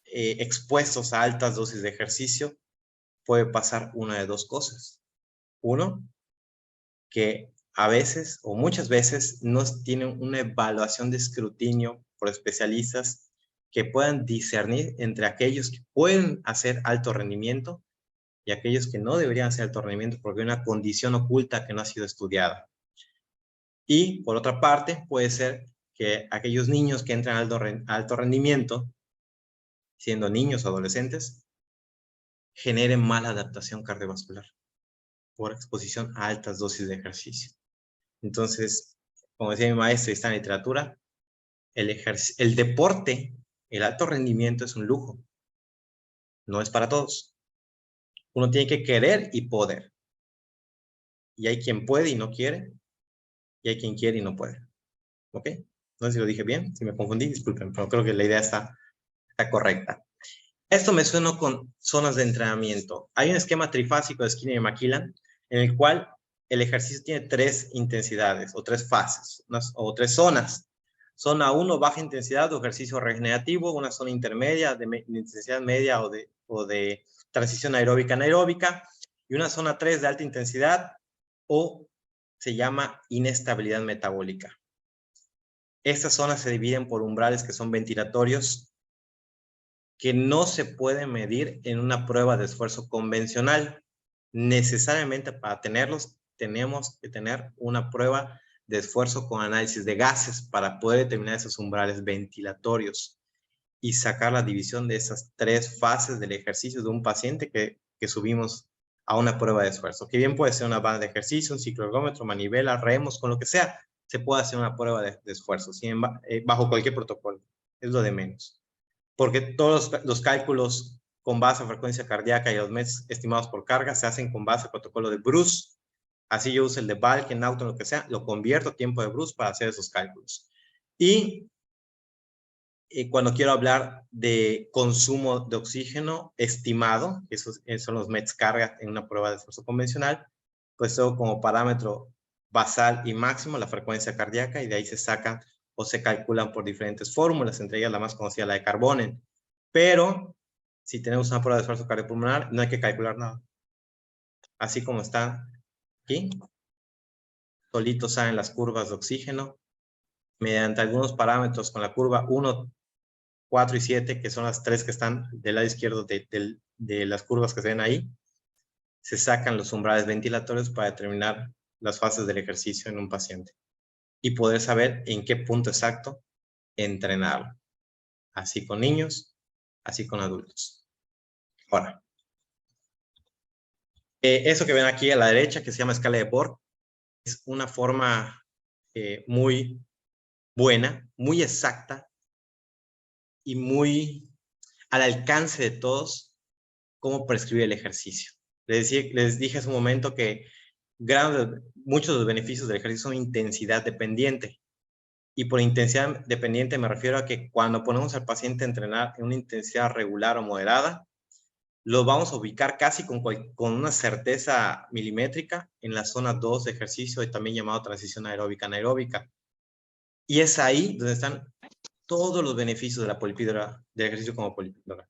expuestos a altas dosis de ejercicio, puede pasar una de dos cosas. Uno, que a veces o muchas veces no tienen una evaluación de escrutinio por especialistas que puedan discernir entre aquellos que pueden hacer alto rendimiento y aquellos que no deberían hacer alto rendimiento porque hay una condición oculta que no ha sido estudiada. Y por otra parte, puede ser que aquellos niños que entran a alto rendimiento, siendo niños o adolescentes, generen mala adaptación cardiovascular por exposición a altas dosis de ejercicio. Entonces, como decía mi maestro y está en literatura, el deporte, el alto rendimiento es un lujo. No es para todos. Uno tiene que querer y poder. Y hay quien puede y no quiere, y hay quien quiere y no puede. ¿Ok? No sé si lo dije bien, si me confundí, disculpen, pero creo que la idea está correcta. Esto me suena con zonas de entrenamiento. Hay un esquema trifásico de Skinner y McKillen en el cual el ejercicio tiene 3 intensidades o 3 fases o 3 zonas. Zona 1, baja intensidad o ejercicio regenerativo. Una zona intermedia de intensidad media o de transición aeróbica anaeróbica. Y una zona 3 de alta intensidad o se llama inestabilidad metabólica. Estas zonas se dividen por umbrales que son ventilatorios que no se puede medir en una prueba de esfuerzo convencional. Necesariamente para tenerlos, tenemos que tener una prueba de esfuerzo con análisis de gases para poder determinar esos umbrales ventilatorios y sacar la división de esas 3 fases del ejercicio de un paciente que subimos a una prueba de esfuerzo. Que bien puede ser una banda de ejercicio, un cicloergómetro, manivela, remos, con lo que sea, se puede hacer una prueba de esfuerzo, bajo cualquier protocolo. Es lo de menos. Porque todos los cálculos con base a frecuencia cardíaca y los METs estimados por carga se hacen con base al protocolo de Bruce. Así yo uso el de Balk, Naughton, lo que sea, lo convierto a tiempo de Bruce para hacer esos cálculos. Y cuando quiero hablar de consumo de oxígeno estimado, esos son los METs carga en una prueba de esfuerzo convencional, pues tengo como parámetro basal y máximo la frecuencia cardíaca y de ahí se sacan o se calculan por diferentes fórmulas, entre ellas la más conocida, la de Carbonen. Pero si tenemos una prueba de esfuerzo cardiopulmonar, no hay que calcular nada. Así como está aquí, solitos salen las curvas de oxígeno, mediante algunos parámetros con la curva 1, 4 y 7, que son las 3 que están del lado izquierdo de las curvas que se ven ahí, se sacan los umbrales ventilatorios para determinar las fases del ejercicio en un paciente y poder saber en qué punto exacto entrenarlo. Así con niños, así con adultos. Ahora, eso que ven aquí a la derecha, que se llama escala de Borg, es una forma muy buena, muy exacta y muy al alcance de todos cómo prescribir el ejercicio. Les dije hace un momento que muchos de los beneficios del ejercicio son intensidad dependiente. Y por intensidad dependiente me refiero a que cuando ponemos al paciente a entrenar en una intensidad regular o moderada, lo vamos a ubicar casi con una certeza milimétrica en la zona 2 de ejercicio, y también llamado transición aeróbica anaeróbica. Y es ahí donde están todos los beneficios de la polipíldora, del ejercicio como polipíldora.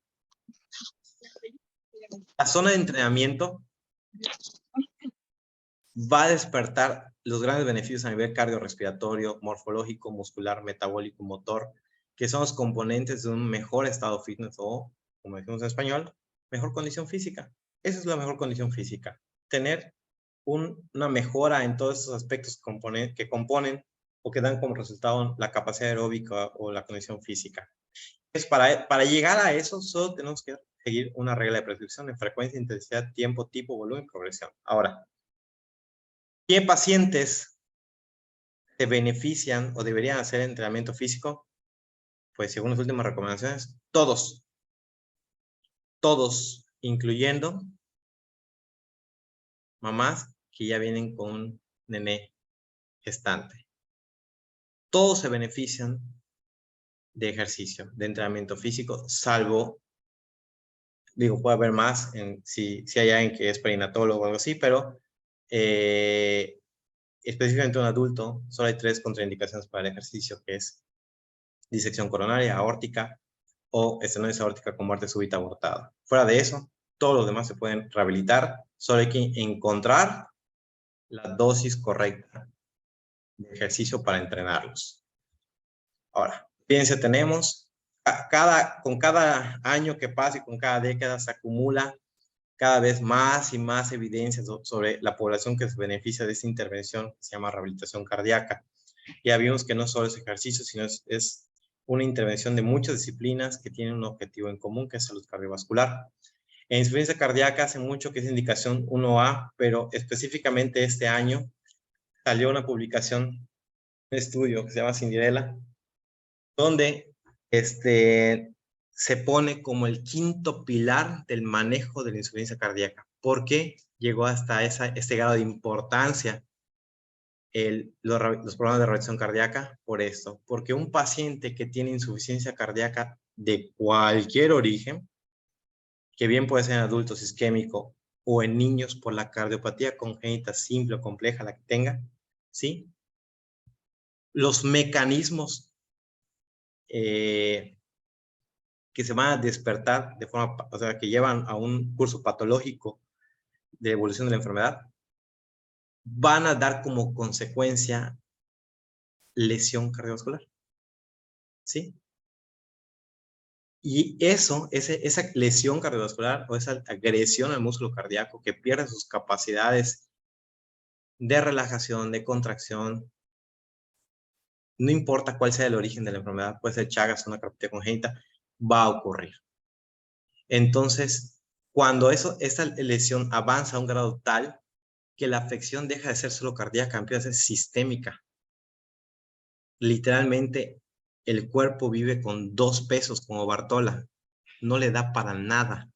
La zona de entrenamiento va a despertar los grandes beneficios a nivel cardiorrespiratorio, morfológico, muscular, metabólico, motor, que son los componentes de un mejor estado fitness o, como decimos en español, mejor condición física. Esa es la mejor condición física. Tener una mejora en todos esos aspectos que componen o que dan como resultado la capacidad aeróbica o la condición física. Entonces, para llegar a eso, solo tenemos que seguir una regla de prescripción en frecuencia, intensidad, tiempo, tipo, volumen, progresión. Ahora, ¿qué pacientes se benefician o deberían hacer entrenamiento físico? Pues según las últimas recomendaciones, todos, incluyendo mamás que ya vienen con un nené gestante. Todos se benefician de ejercicio, de entrenamiento físico, salvo, digo, puede haber más si hay alguien que es perinatólogo o algo así, pero específicamente un adulto, solo hay 3 contraindicaciones para el ejercicio, que es disección coronaria, aórtica o estenosis aórtica con muerte súbita abortada. Fuera de eso, todos los demás se pueden rehabilitar, solo hay que encontrar la dosis correcta de ejercicio para entrenarlos. Ahora, fíjense, tenemos, con cada año que pasa y con cada década se acumula cada vez más y más evidencias sobre la población que se beneficia de esta intervención que se llama rehabilitación cardíaca. Ya vimos que no solo es ejercicio, sino es una intervención de muchas disciplinas que tienen un objetivo en común, que es salud cardiovascular. En insuficiencia cardíaca hace mucho que es indicación 1A, pero específicamente este año salió una publicación, un estudio que se llama Cinderella, donde se pone como el 5º pilar del manejo de la insuficiencia cardíaca. ¿Por qué llegó hasta este grado de importancia los programas de rehabilitación cardíaca? Por esto, porque un paciente que tiene insuficiencia cardíaca de cualquier origen, que bien puede ser en adultos isquémico o en niños por la cardiopatía congénita simple o compleja, la que tenga, ¿sí? Los mecanismos que se van a despertar de forma, o sea, que llevan a un curso patológico de evolución de la enfermedad, van a dar como consecuencia lesión cardiovascular, ¿sí? Y esa lesión cardiovascular o esa agresión al músculo cardíaco que pierde sus capacidades de relajación, de contracción, no importa cuál sea el origen de la enfermedad, puede ser Chagas o una cardiopatía congénita, va a ocurrir. Entonces, cuando esta lesión avanza a un grado tal que la afección deja de ser solo cardíaca, empieza a ser sistémica. Literalmente, el cuerpo vive con 2 pesos como Bartola. No le da para nada.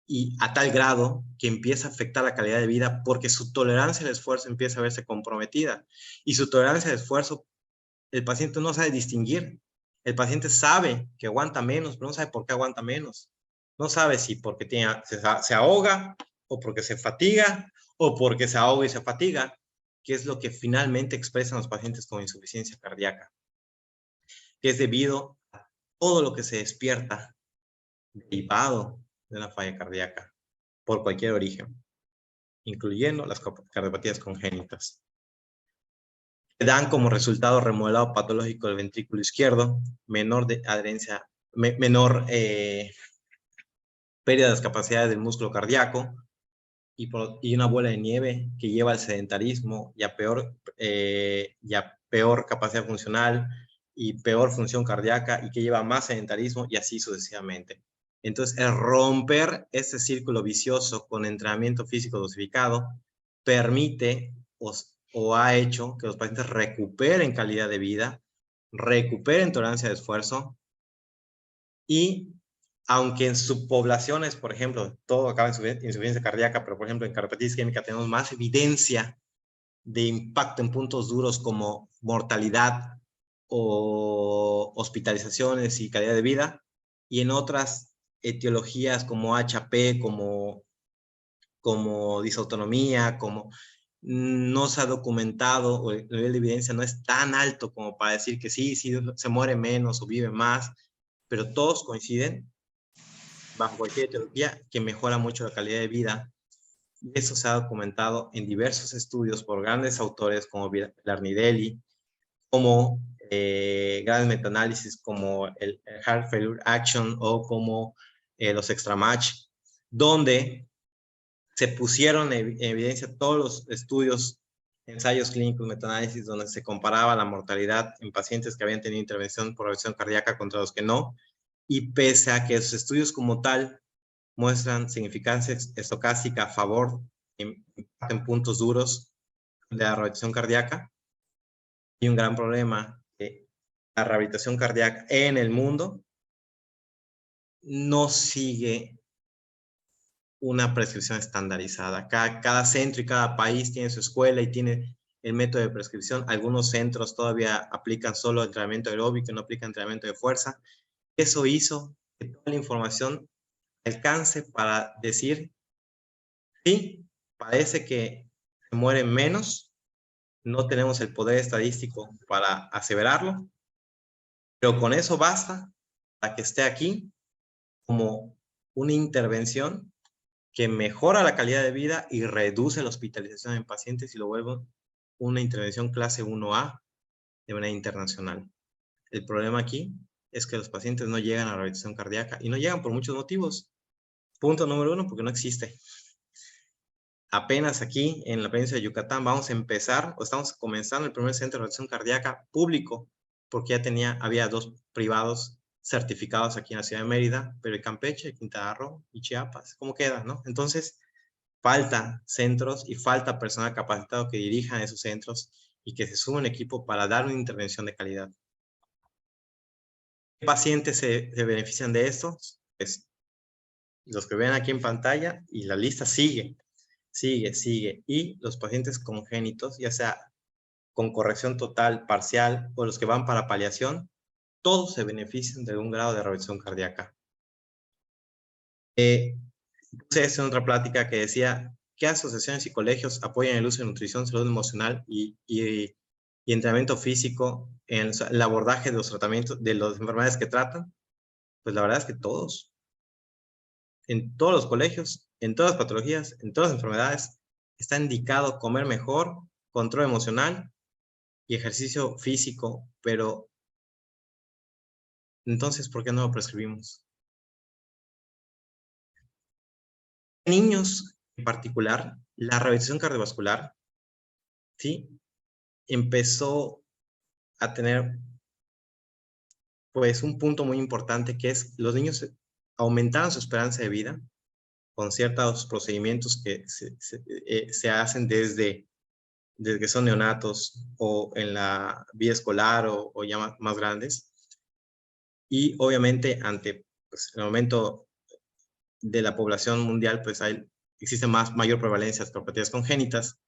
Y a tal grado que empieza a afectar la calidad de vida porque su tolerancia al esfuerzo empieza a verse comprometida. Y su tolerancia al esfuerzo, el paciente no sabe distinguir. El paciente sabe que aguanta menos, pero no sabe por qué aguanta menos. No sabe si porque se ahoga, o porque se fatiga, o porque se ahoga y se fatiga, que es lo que finalmente expresan los pacientes con insuficiencia cardíaca, que es debido a todo lo que se despierta derivado de una falla cardíaca por cualquier origen, incluyendo las cardiopatías congénitas. Dan como resultado remodelado patológico del ventrículo izquierdo, menor adherencia, pérdida de las capacidades del músculo cardíaco y una bola de nieve que lleva al sedentarismo y a peor capacidad funcional y peor función cardíaca y que lleva más sedentarismo y así sucesivamente. Entonces, el romper este círculo vicioso con entrenamiento físico dosificado permite o ha hecho que los pacientes recuperen calidad de vida, recuperen tolerancia de esfuerzo y aunque en subpoblaciones, por ejemplo, todo acaba en insuficiencia cardíaca, pero por ejemplo en cardiopatía isquémica tenemos más evidencia de impacto en puntos duros como mortalidad o hospitalizaciones y calidad de vida, y en otras etiologías como HP, como disautonomía, como no se ha documentado o el nivel de evidencia no es tan alto como para decir que sí se muere menos o vive más, pero todos coinciden bajo cualquier etiología que mejora mucho la calidad de vida. Y eso se ha documentado en diversos estudios por grandes autores como Larnidelli, como grandes metaanálisis como el Heart Failure Action o como los Extramatch, donde se pusieron en evidencia todos los estudios, ensayos clínicos, metaanálisis, donde se comparaba la mortalidad en pacientes que habían tenido intervención por reacción cardíaca contra los que no, y pese a que esos estudios como tal muestran significancia estocástica a favor en puntos duros de la rehabilitación cardíaca, hay un gran problema que la rehabilitación cardíaca en el mundo no sigue una prescripción estandarizada. Cada centro y cada país tiene su escuela y tiene el método de prescripción. Algunos centros todavía aplican solo entrenamiento aeróbico, no aplican entrenamiento de fuerza. Eso hizo que toda la información alcance para decir, sí, parece que se mueren menos, no tenemos el poder estadístico para aseverarlo, pero con eso basta para que esté aquí como una intervención que mejora la calidad de vida y reduce la hospitalización en pacientes y lo vuelve una intervención clase 1A de manera internacional. El problema aquí es que los pacientes no llegan a la rehabilitación cardíaca y no llegan por muchos motivos. Punto número 1, porque no existe. Apenas aquí en la provincia de Yucatán vamos a empezar, o estamos comenzando el primer centro de rehabilitación cardíaca público, porque ya había 2 privados certificados aquí en la ciudad de Mérida, pero en Campeche, Quintana Roo y Chiapas, ¿cómo queda, no? Entonces, falta centros y falta personal capacitado que dirijan esos centros y que se sume un equipo para dar una intervención de calidad. ¿Qué pacientes se benefician de esto? Pues los que ven aquí en pantalla, y la lista sigue. Y los pacientes congénitos, ya sea con corrección total, parcial, o los que van para paliación, todos se benefician de un grado de rehabilitación cardíaca. Puse esto en otra plática que decía, ¿qué asociaciones y colegios apoyan el uso de nutrición, salud emocional y entrenamiento físico en el abordaje de los tratamientos, de las enfermedades que tratan? Pues la verdad es que todos. En todos los colegios, en todas las patologías, en todas las enfermedades, está indicado comer mejor, control emocional y ejercicio físico, pero entonces, ¿por qué no lo prescribimos? En niños en particular, la rehabilitación cardiovascular, ¿sí? Empezó a tener, pues, un punto muy importante, que es los niños aumentaron su esperanza de vida con ciertos procedimientos que se hacen desde que son neonatos o en la vía escolar o ya más grandes. Y obviamente ante pues, el aumento de la población mundial, pues existe mayor prevalencia de cardiopatías congénitas,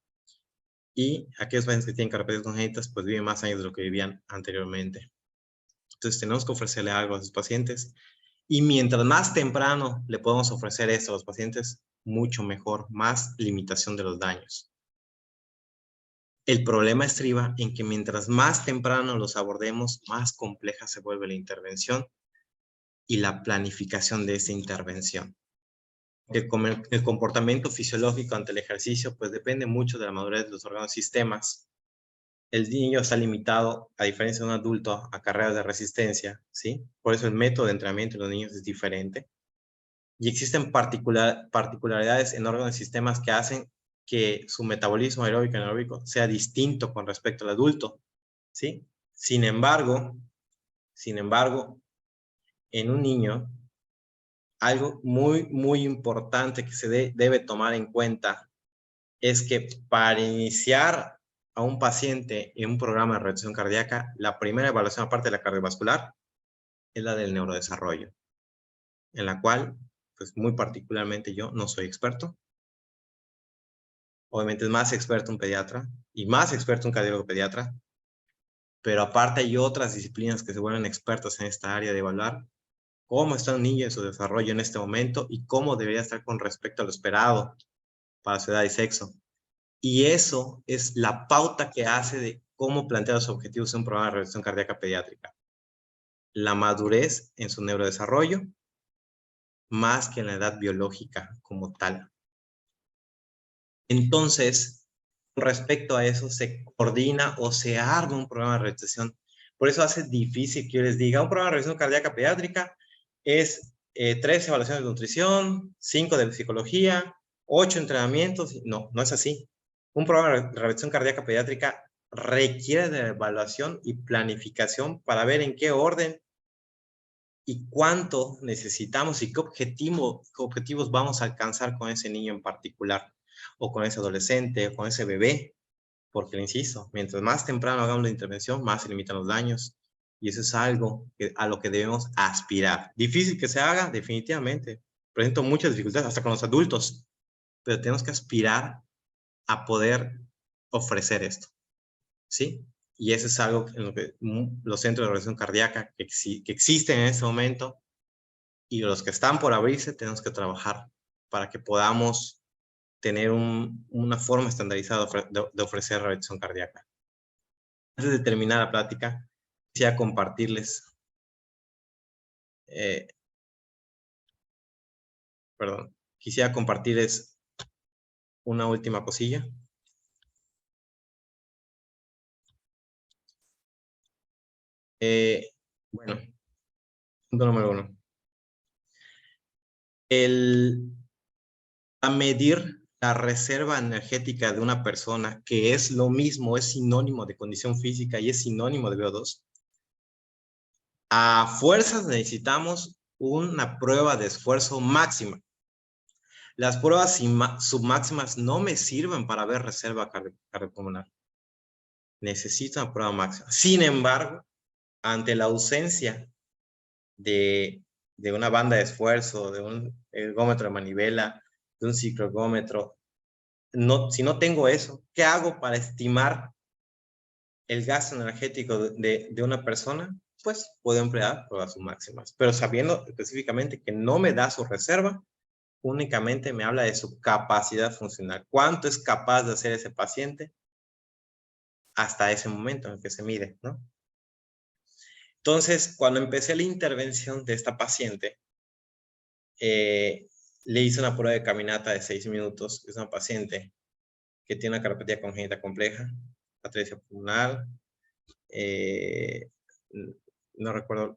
y aquellos pacientes que tienen cardiopatías congénitas pues viven más años de lo que vivían anteriormente. Entonces tenemos que ofrecerle algo a esos pacientes, y mientras más temprano le podemos ofrecer esto a los pacientes, mucho mejor, más limitación de los daños. El problema estriba en que mientras más temprano los abordemos, más compleja se vuelve la intervención y la planificación de esa intervención. El comportamiento fisiológico ante el ejercicio pues depende mucho de la madurez de los órganos y sistemas. El niño está limitado, a diferencia de un adulto, a carreras de resistencia, ¿sí? Por eso el método de entrenamiento de los niños es diferente. Y existen particularidades en órganos y sistemas que hacen que su metabolismo aeróbico y anaeróbico sea distinto con respecto al adulto, ¿sí? Sin embargo, en un niño, algo muy importante que se debe tomar en cuenta es que para iniciar a un paciente en un programa de rehabilitación cardíaca, la primera evaluación, aparte de la cardiovascular, es la del neurodesarrollo, en la cual, pues muy particularmente yo no soy experto. Obviamente es más experto un pediatra y más experto un cardiólogo pediatra, pero aparte hay otras disciplinas que se vuelven expertas en esta área de evaluar cómo está un niño en su desarrollo en este momento y cómo debería estar con respecto a lo esperado para su edad y sexo. Y eso es la pauta que hace de cómo plantear los objetivos de un programa de rehabilitación cardíaca pediátrica. La madurez en su neurodesarrollo, más que en la edad biológica como tal. Entonces, con respecto a eso, se coordina o se arma un programa de rehabilitación. Por eso hace difícil que yo les diga, un programa de rehabilitación cardíaca pediátrica es 3 evaluaciones de nutrición, 5 de psicología, 8 entrenamientos. No, no es así. Un programa de revisión cardíaca pediátrica requiere de evaluación y planificación para ver en qué orden y cuánto necesitamos y qué objetivos vamos a alcanzar con ese niño en particular, o con ese adolescente, o con ese bebé, porque, le insisto, mientras más temprano hagamos la intervención, más se limitan los daños, y eso es algo a lo que debemos aspirar. Difícil que se haga, definitivamente. Presento muchas dificultades, hasta con los adultos, pero tenemos que aspirar a poder ofrecer esto, ¿sí? Y eso es algo en lo que los centros de revisión cardíaca que existen en este momento y los que están por abrirse, tenemos que trabajar para que podamos tener una forma estandarizada de ofrecer revisión cardíaca. Antes de terminar la plática, quisiera compartirles, quisiera compartirles una última cosilla. Bueno, punto número 1. A medir la reserva energética de una persona, que es lo mismo, es sinónimo de condición física y es sinónimo de VO2, a fuerzas necesitamos una prueba de esfuerzo máxima. Las pruebas submáximas no me sirven para ver reserva cardiopulmonar. Necesito una prueba máxima. Sin embargo, ante la ausencia de una banda de esfuerzo, de un ergómetro de manivela, de un cicloergómetro, si no tengo eso, ¿qué hago para estimar el gasto energético de una persona? Pues puedo emplear pruebas submáximas, pero sabiendo específicamente que no me da su reserva, únicamente me habla de su capacidad funcional. ¿Cuánto es capaz de hacer ese paciente hasta ese momento en el que se mide, ¿no? Entonces, cuando empecé la intervención de esta paciente, le hice una prueba de caminata de 6 minutos. Es una paciente que tiene una cardiopatía congénita compleja, atresia pulmonar, no recuerdo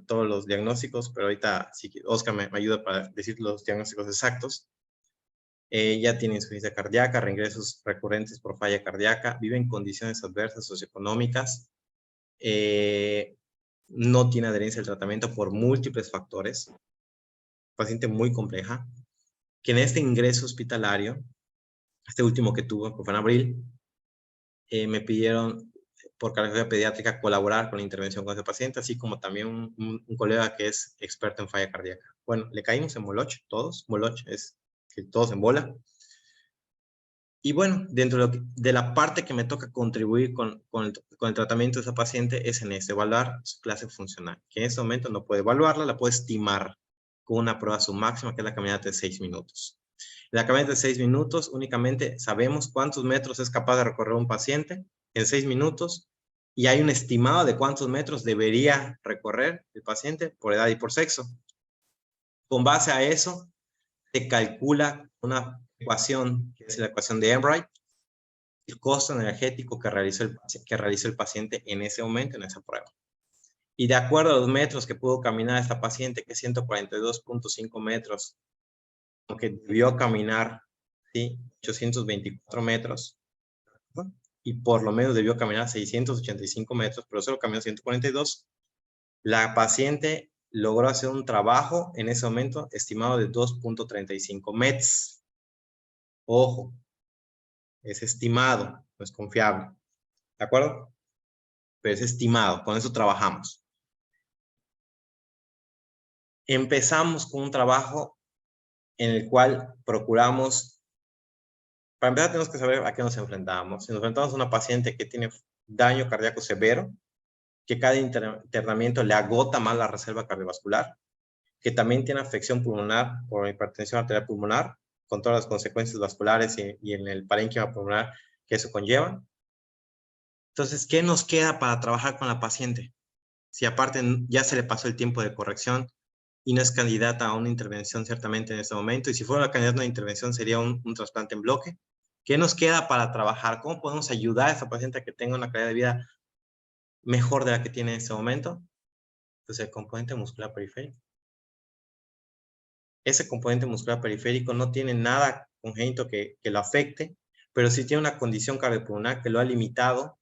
todos los diagnósticos, pero ahorita sí, Oscar me ayuda para decir los diagnósticos exactos. Ella tiene insuficiencia cardíaca, reingresos recurrentes por falla cardíaca, vive en condiciones adversas socioeconómicas, no tiene adherencia al tratamiento por múltiples factores, paciente muy compleja, que en este ingreso hospitalario, este último que tuvo, que fue en abril, me pidieron por cardiología pediátrica colaborar con la intervención con ese paciente, así como también un colega que es experto en falla cardíaca. Bueno, le caímos en Moloch, todos. Moloch es que todos en bola. Y bueno, dentro de la parte que me toca contribuir con el tratamiento de esa paciente es en evaluar su clase funcional, que en este momento no puede evaluarla, la puede estimar con una prueba submáxima, que es la caminata de 6 minutos. En la caminata de 6 minutos únicamente sabemos cuántos metros es capaz de recorrer un paciente en 6 minutos y hay un estimado de cuántos metros debería recorrer el paciente por edad y por sexo. Con base a eso, se calcula una ecuación, que es la ecuación de Enright, el costo energético que realizó el paciente en ese momento, en esa prueba. Y de acuerdo a los metros que pudo caminar esta paciente, que es 142.5 metros, aunque debió caminar, ¿sí?, 824 metros, ¿no?, y por lo menos debió caminar 685 metros, pero solo caminó 142, la paciente logró hacer un trabajo en ese momento estimado de 2.35 metros. Ojo, es estimado, no es confiable, ¿de acuerdo? Pero es estimado, con eso trabajamos. Empezamos con un trabajo en el cual procuramos, para empezar tenemos que saber a qué nos enfrentamos. Si nos enfrentamos a una paciente que tiene daño cardíaco severo, que cada internamiento le agota más la reserva cardiovascular, que también tiene afección pulmonar por hipertensión arterial pulmonar, con todas las consecuencias vasculares y en el parénquima pulmonar que eso conlleva. Entonces, ¿qué nos queda para trabajar con la paciente? Si aparte ya se le pasó el tiempo de corrección y no es candidata a una intervención ciertamente en este momento, y si fuera candidata a una intervención sería un trasplante en bloque. ¿Qué nos queda para trabajar? ¿Cómo podemos ayudar a esta paciente a que tenga una calidad de vida mejor de la que tiene en este momento? Pues el componente muscular periférico. Ese componente muscular periférico no tiene nada congénito que lo afecte, pero sí tiene una condición cardiopulmonar que lo ha limitado,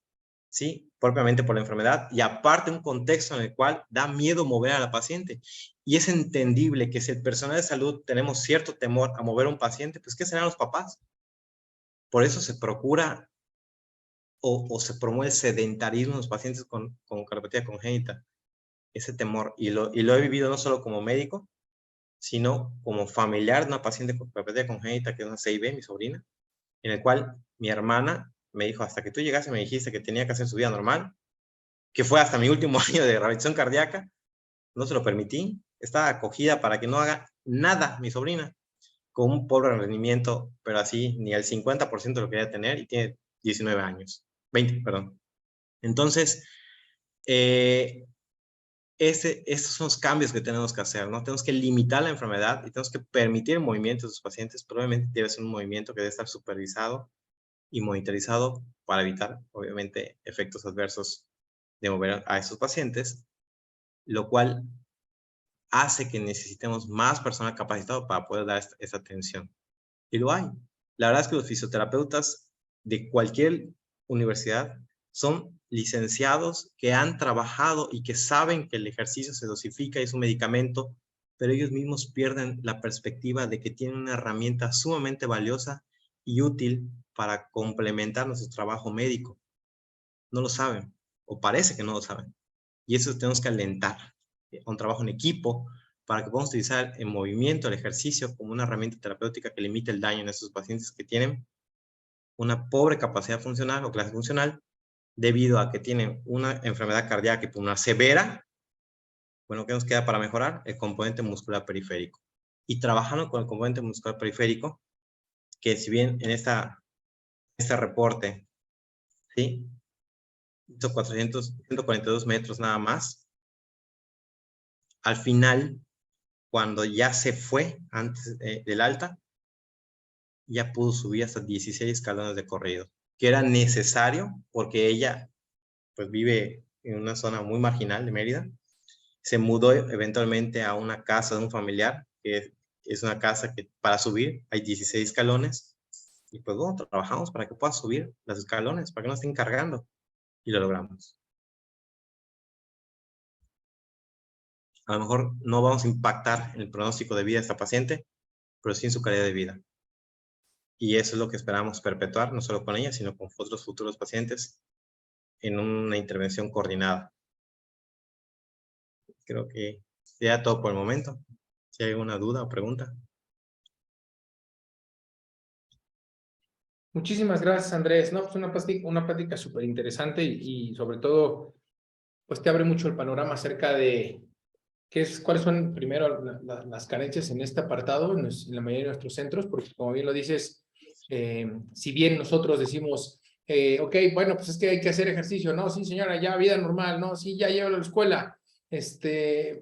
¿sí? Propiamente por la enfermedad, y aparte un contexto en el cual da miedo mover a la paciente. Y es entendible que si el personal de salud tenemos cierto temor a mover a un paciente, pues ¿qué serán los papás? Por eso se procura o se promueve el sedentarismo en los pacientes con cardiopatía congénita. Ese temor, y lo he vivido no solo como médico, sino como familiar de una paciente con cardiopatía congénita, que es una CIB, mi sobrina, en el cual mi hermana me dijo, hasta que tú llegaste me dijiste que tenía que hacer su vida normal, que fue hasta mi último año de rehabilitación cardíaca, no se lo permití, estaba acogida para que no haga nada mi sobrina, con un pobre rendimiento, pero así ni el 50% lo quería tener, y tiene 19 años, 20, perdón. Entonces, estos son los cambios que tenemos que hacer, ¿no? Tenemos que limitar la enfermedad y tenemos que permitir el movimiento de sus pacientes. Probablemente debe ser un movimiento que debe estar supervisado y monitorizado para evitar, obviamente, efectos adversos de mover a esos pacientes, lo cual hace que necesitemos más personal capacitado para poder dar esta atención. Y lo hay. La verdad es que los fisioterapeutas de cualquier universidad son licenciados que han trabajado y que saben que el ejercicio se dosifica y es un medicamento, pero ellos mismos pierden la perspectiva de que tienen una herramienta sumamente valiosa y útil para complementar nuestro trabajo médico. No lo saben, o parece que no lo saben. Y eso tenemos que alentar a un trabajo en equipo para que podamos utilizar el movimiento, el ejercicio, como una herramienta terapéutica que limite el daño en estos pacientes que tienen una pobre capacidad funcional o clase funcional debido a que tienen una enfermedad cardíaca y pulmonar severa. Bueno, ¿qué nos queda para mejorar? El componente muscular periférico. Y trabajando con el componente muscular periférico, que si bien en este reporte, ¿sí? Hizo 142 metros nada más. Al final, cuando ya se fue antes del alta, ya pudo subir hasta 16 escalones de corrido, que era necesario porque ella pues vive en una zona muy marginal de Mérida. Se mudó eventualmente a una casa de un familiar, que es una casa que para subir hay 16 escalones, y pues bueno, trabajamos para que pueda subir los escalones, para que no estén cargando, y lo logramos. A lo mejor no vamos a impactar en el pronóstico de vida de esta paciente, pero sí en su calidad de vida. Y eso es lo que esperamos perpetuar, no solo con ella, sino con otros futuros pacientes, en una intervención coordinada. Creo que sea todo por el momento. Si hay alguna duda o pregunta. Muchísimas gracias, Andrés. No, pues una plática súper interesante y sobre todo, pues te abre mucho el panorama acerca de cuáles son primero las carencias en este apartado en la mayoría de nuestros centros, porque como bien lo dices, si bien nosotros decimos, ok, bueno, pues es que hay que hacer ejercicio, no, sí señora, ya vida normal, no, sí, ya llévalo a la escuela,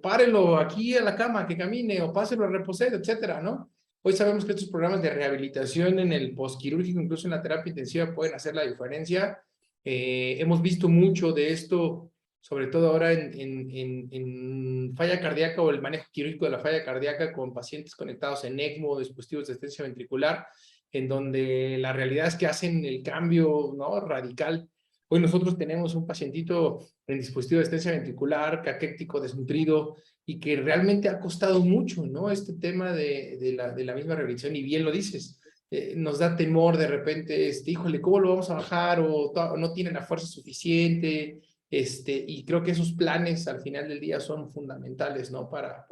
párelo aquí a la cama, que camine, o páselo a reposer, etcétera, ¿no? Hoy sabemos que estos programas de rehabilitación en el postquirúrgico, incluso en la terapia intensiva, pueden hacer la diferencia. Hemos visto mucho de esto, sobre todo ahora en falla cardíaca o el manejo quirúrgico de la falla cardíaca con pacientes conectados en ECMO, dispositivos de asistencia ventricular, en donde la realidad es que hacen el cambio, ¿no?, radical. Hoy nosotros tenemos un pacientito en dispositivo de asistencia ventricular, caquético, desnutrido, y que realmente ha costado mucho, ¿no?, este tema de la misma rehabilitación, y bien lo dices. Nos da temor de repente, híjole, ¿cómo lo vamos a bajar? O no tienen la fuerza suficiente. Y creo que esos planes al final del día son fundamentales, ¿no? Para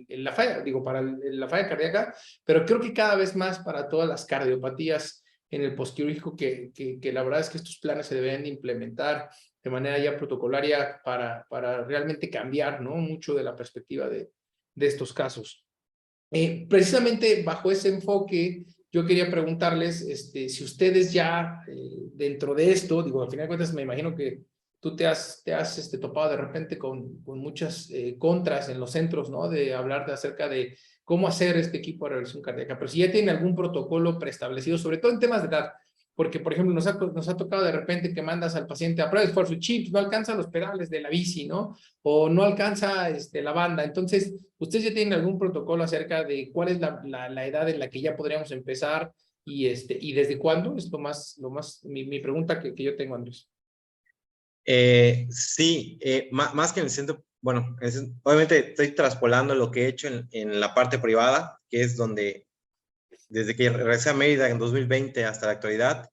la falla, para la falla cardíaca, pero creo que cada vez más para todas las cardiopatías en el postquirúrgico, que la verdad es que estos planes se deben implementar de manera ya protocolaria para realmente cambiar, ¿no?, mucho de la perspectiva de estos casos. Precisamente bajo ese enfoque, yo quería preguntarles si ustedes ya dentro de esto, al final de cuentas me imagino que tú te has topado de repente con muchas contras en los centros, ¿no?, de hablar acerca de cómo hacer este equipo de rehabilitación cardíaca, pero si ya tienen algún protocolo preestablecido, sobre todo en temas de edad, porque por ejemplo nos ha tocado de repente que mandas al paciente a prueba de esfuerzo, chips, no alcanza los pedales de la bici, ¿no? O no alcanza la banda. Entonces, ¿ustedes ya tienen algún protocolo acerca de cuál es la edad en la que ya podríamos empezar y desde cuándo? Es mi pregunta que yo tengo, Andrés. Sí, más que en el centro, bueno, obviamente estoy traspolando lo que he hecho en la parte privada, que es donde, desde que regresé a Mérida en 2020 hasta la actualidad,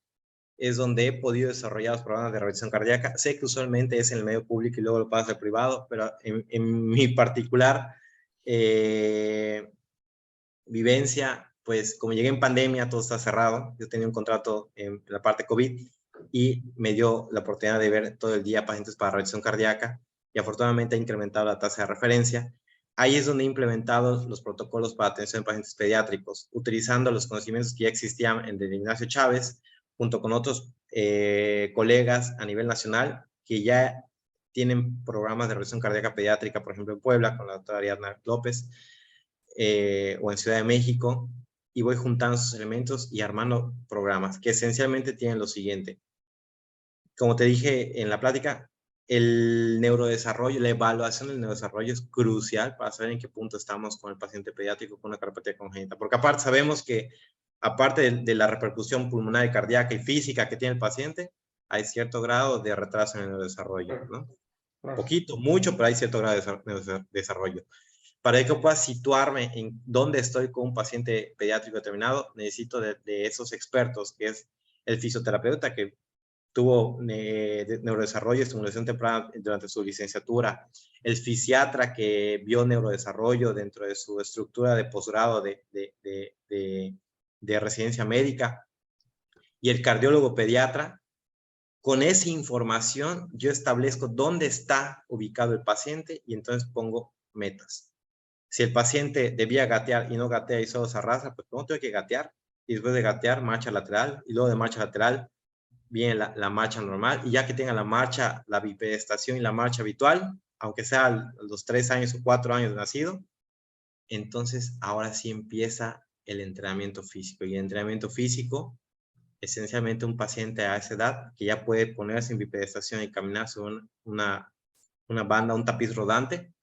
es donde he podido desarrollar los programas de rehabilitación cardíaca. Sé que usualmente es en el medio público y luego lo pasas al privado, pero en mi particular vivencia, pues como llegué en pandemia, todo está cerrado. Yo tenía un contrato en la parte COVID y me dio la oportunidad de ver todo el día pacientes para rehabilitación cardíaca y afortunadamente ha incrementado la tasa de referencia. Ahí es donde he implementado los protocolos para atención de pacientes pediátricos, utilizando los conocimientos que ya existían en el Ignacio Chávez, junto con otros colegas a nivel nacional que ya tienen programas de rehabilitación cardíaca pediátrica, por ejemplo en Puebla, con la doctora Ariadna López, o en Ciudad de México, y voy juntando esos elementos y armando programas que esencialmente tienen lo siguiente. Como te dije en la plática, el neurodesarrollo, la evaluación del neurodesarrollo es crucial para saber en qué punto estamos con el paciente pediátrico con una cardiopatía congénita, porque aparte sabemos que aparte de la repercusión pulmonar y cardíaca y física que tiene el paciente, hay cierto grado de retraso en el neurodesarrollo, ¿no? Poquito, mucho, pero hay cierto grado de desarrollo. Para que pueda situarme en dónde estoy con un paciente pediátrico determinado, necesito de esos expertos, que es el fisioterapeuta que tuvo neurodesarrollo y estimulación temprana durante su licenciatura, el fisiatra que vio neurodesarrollo dentro de su estructura de posgrado de residencia médica, y el cardiólogo pediatra. Con esa información yo establezco dónde está ubicado el paciente y entonces pongo metas. Si el paciente debía gatear y no gatea y solo se arrastra, pues no tengo que gatear. Y después de gatear, marcha lateral. Y luego de marcha lateral, viene la marcha normal. Y ya que tenga la marcha, la bipedestación y la marcha habitual, aunque sea a los 3 años o 4 años de nacido, entonces ahora sí empieza el entrenamiento físico. Y el entrenamiento físico, esencialmente un paciente a esa edad que ya puede ponerse en bipedestación y caminar sobre una banda, un tapiz rodante,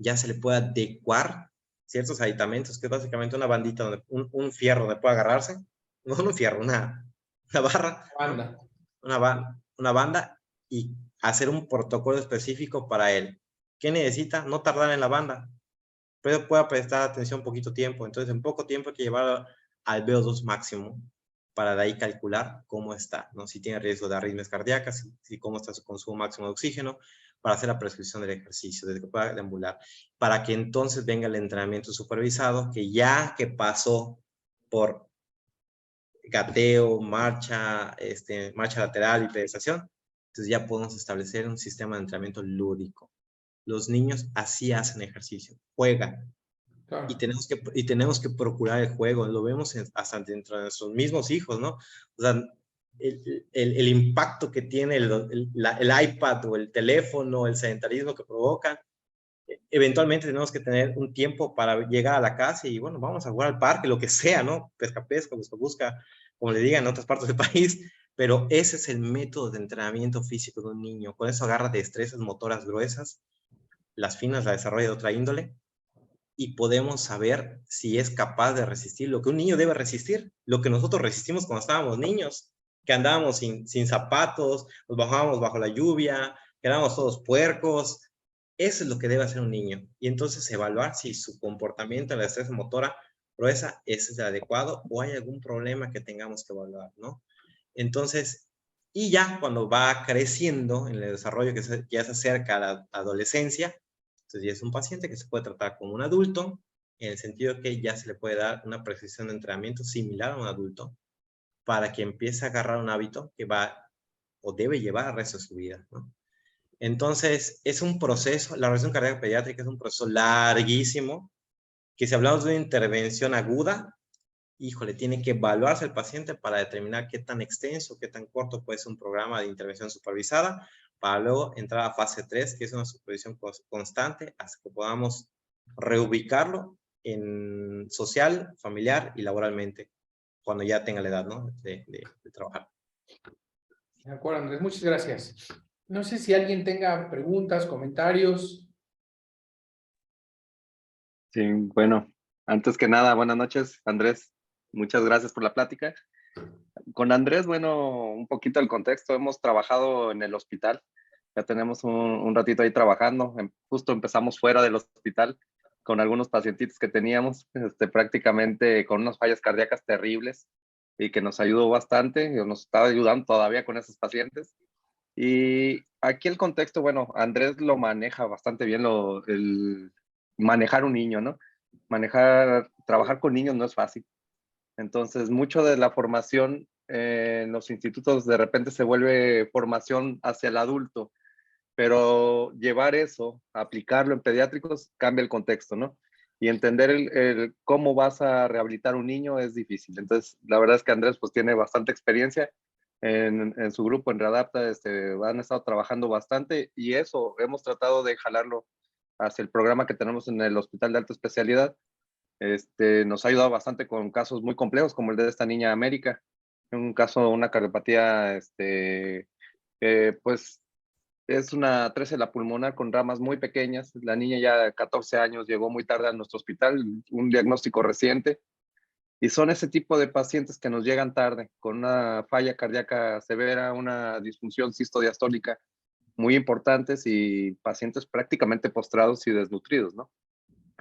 ya se le puede adecuar ciertos aditamentos, que es básicamente una bandita, donde, un fierro donde puede agarrarse, no un fierro, una barra, Banda. ¿no? Una banda, y hacer un protocolo específico para él. ¿Qué necesita? No tardar en la banda, pero pueda prestar atención poquito tiempo. Entonces, en poco tiempo hay que llevarlo al VO2 máximo para de ahí calcular cómo está, ¿no? Si tiene riesgo de arritmias cardíacas, si cómo está su consumo máximo de oxígeno, para hacer la prescripción del ejercicio, desde que pueda deambular, para que entonces venga el entrenamiento supervisado, que ya que pasó por gateo, marcha lateral y pedestación, entonces ya podemos establecer un sistema de entrenamiento lúdico. Los niños así hacen ejercicio, juegan. Claro. Y tenemos que procurar el juego, lo vemos hasta dentro de nuestros mismos hijos, ¿no? O sea, el impacto que tiene el iPad o el teléfono, el sedentarismo que provocan, eventualmente tenemos que tener un tiempo para llegar a la casa y, bueno, vamos a jugar al parque, lo que sea, ¿no? Pesca, busca, como le digan en otras partes del país, pero ese es el método de entrenamiento físico de un niño. Con eso agarra destrezas motoras gruesas, las finas la desarrolla de otra índole, y podemos saber si es capaz de resistir lo que un niño debe resistir, lo que nosotros resistimos cuando estábamos niños, que andábamos sin zapatos, nos bajábamos bajo la lluvia, quedábamos todos puercos. Eso es lo que debe hacer un niño. Y entonces evaluar si su comportamiento en la destreza motora gruesa es el adecuado o hay algún problema que tengamos que evaluar, ¿no? Entonces, y ya cuando va creciendo en el desarrollo que ya se acerca a la adolescencia, entonces ya es un paciente que se puede tratar como un adulto, en el sentido que ya se le puede dar una prescripción de entrenamiento similar a un adulto para que empiece a agarrar un hábito que va o debe llevar al resto de su vida, ¿no? Entonces, es un proceso, la rehabilitación cardíaca pediátrica es un proceso larguísimo, que si hablamos de una intervención aguda, híjole, tiene que evaluarse el paciente para determinar qué tan extenso, qué tan corto puede ser un programa de intervención supervisada, para luego entrar a fase 3, que es una supervisión constante, hasta que podamos reubicarlo en social, familiar y laboralmente, cuando ya tenga la edad, ¿no? de trabajar. De acuerdo, Andrés, muchas gracias. No sé si alguien tenga preguntas, comentarios. Sí, bueno, antes que nada, buenas noches, Andrés. Muchas gracias por la plática. Con Andrés, bueno, un poquito el contexto. Hemos trabajado en el hospital. Ya tenemos un ratito ahí trabajando. Justo empezamos fuera del hospital con algunos pacientitos que teníamos, prácticamente con unas fallas cardíacas terribles y que nos ayudó bastante, y nos está ayudando todavía con esos pacientes. Y aquí el contexto, bueno, Andrés lo maneja bastante bien, el manejar un niño, ¿no? Trabajar con niños no es fácil. Entonces, mucho de la formación en los institutos de repente se vuelve formación hacia el adulto, pero llevar eso, aplicarlo en pediátricos, cambia el contexto, ¿no? Y entender cómo vas a rehabilitar un niño es difícil. Entonces, la verdad es que Andrés pues tiene bastante experiencia en su grupo, en Readapta, han estado trabajando bastante y eso, hemos tratado de jalarlo hacia el programa que tenemos en el Hospital de Alta Especialidad. Nos ha ayudado bastante con casos muy complejos, como el de esta niña América, un caso, una cardiopatía, pues es una trécela pulmonar con ramas muy pequeñas. La niña ya de 14 años llegó muy tarde a nuestro hospital, un diagnóstico reciente. Y son ese tipo de pacientes que nos llegan tarde, con una falla cardíaca severa, una disfunción sistodiastólica muy importantes y pacientes prácticamente postrados y desnutridos, ¿no?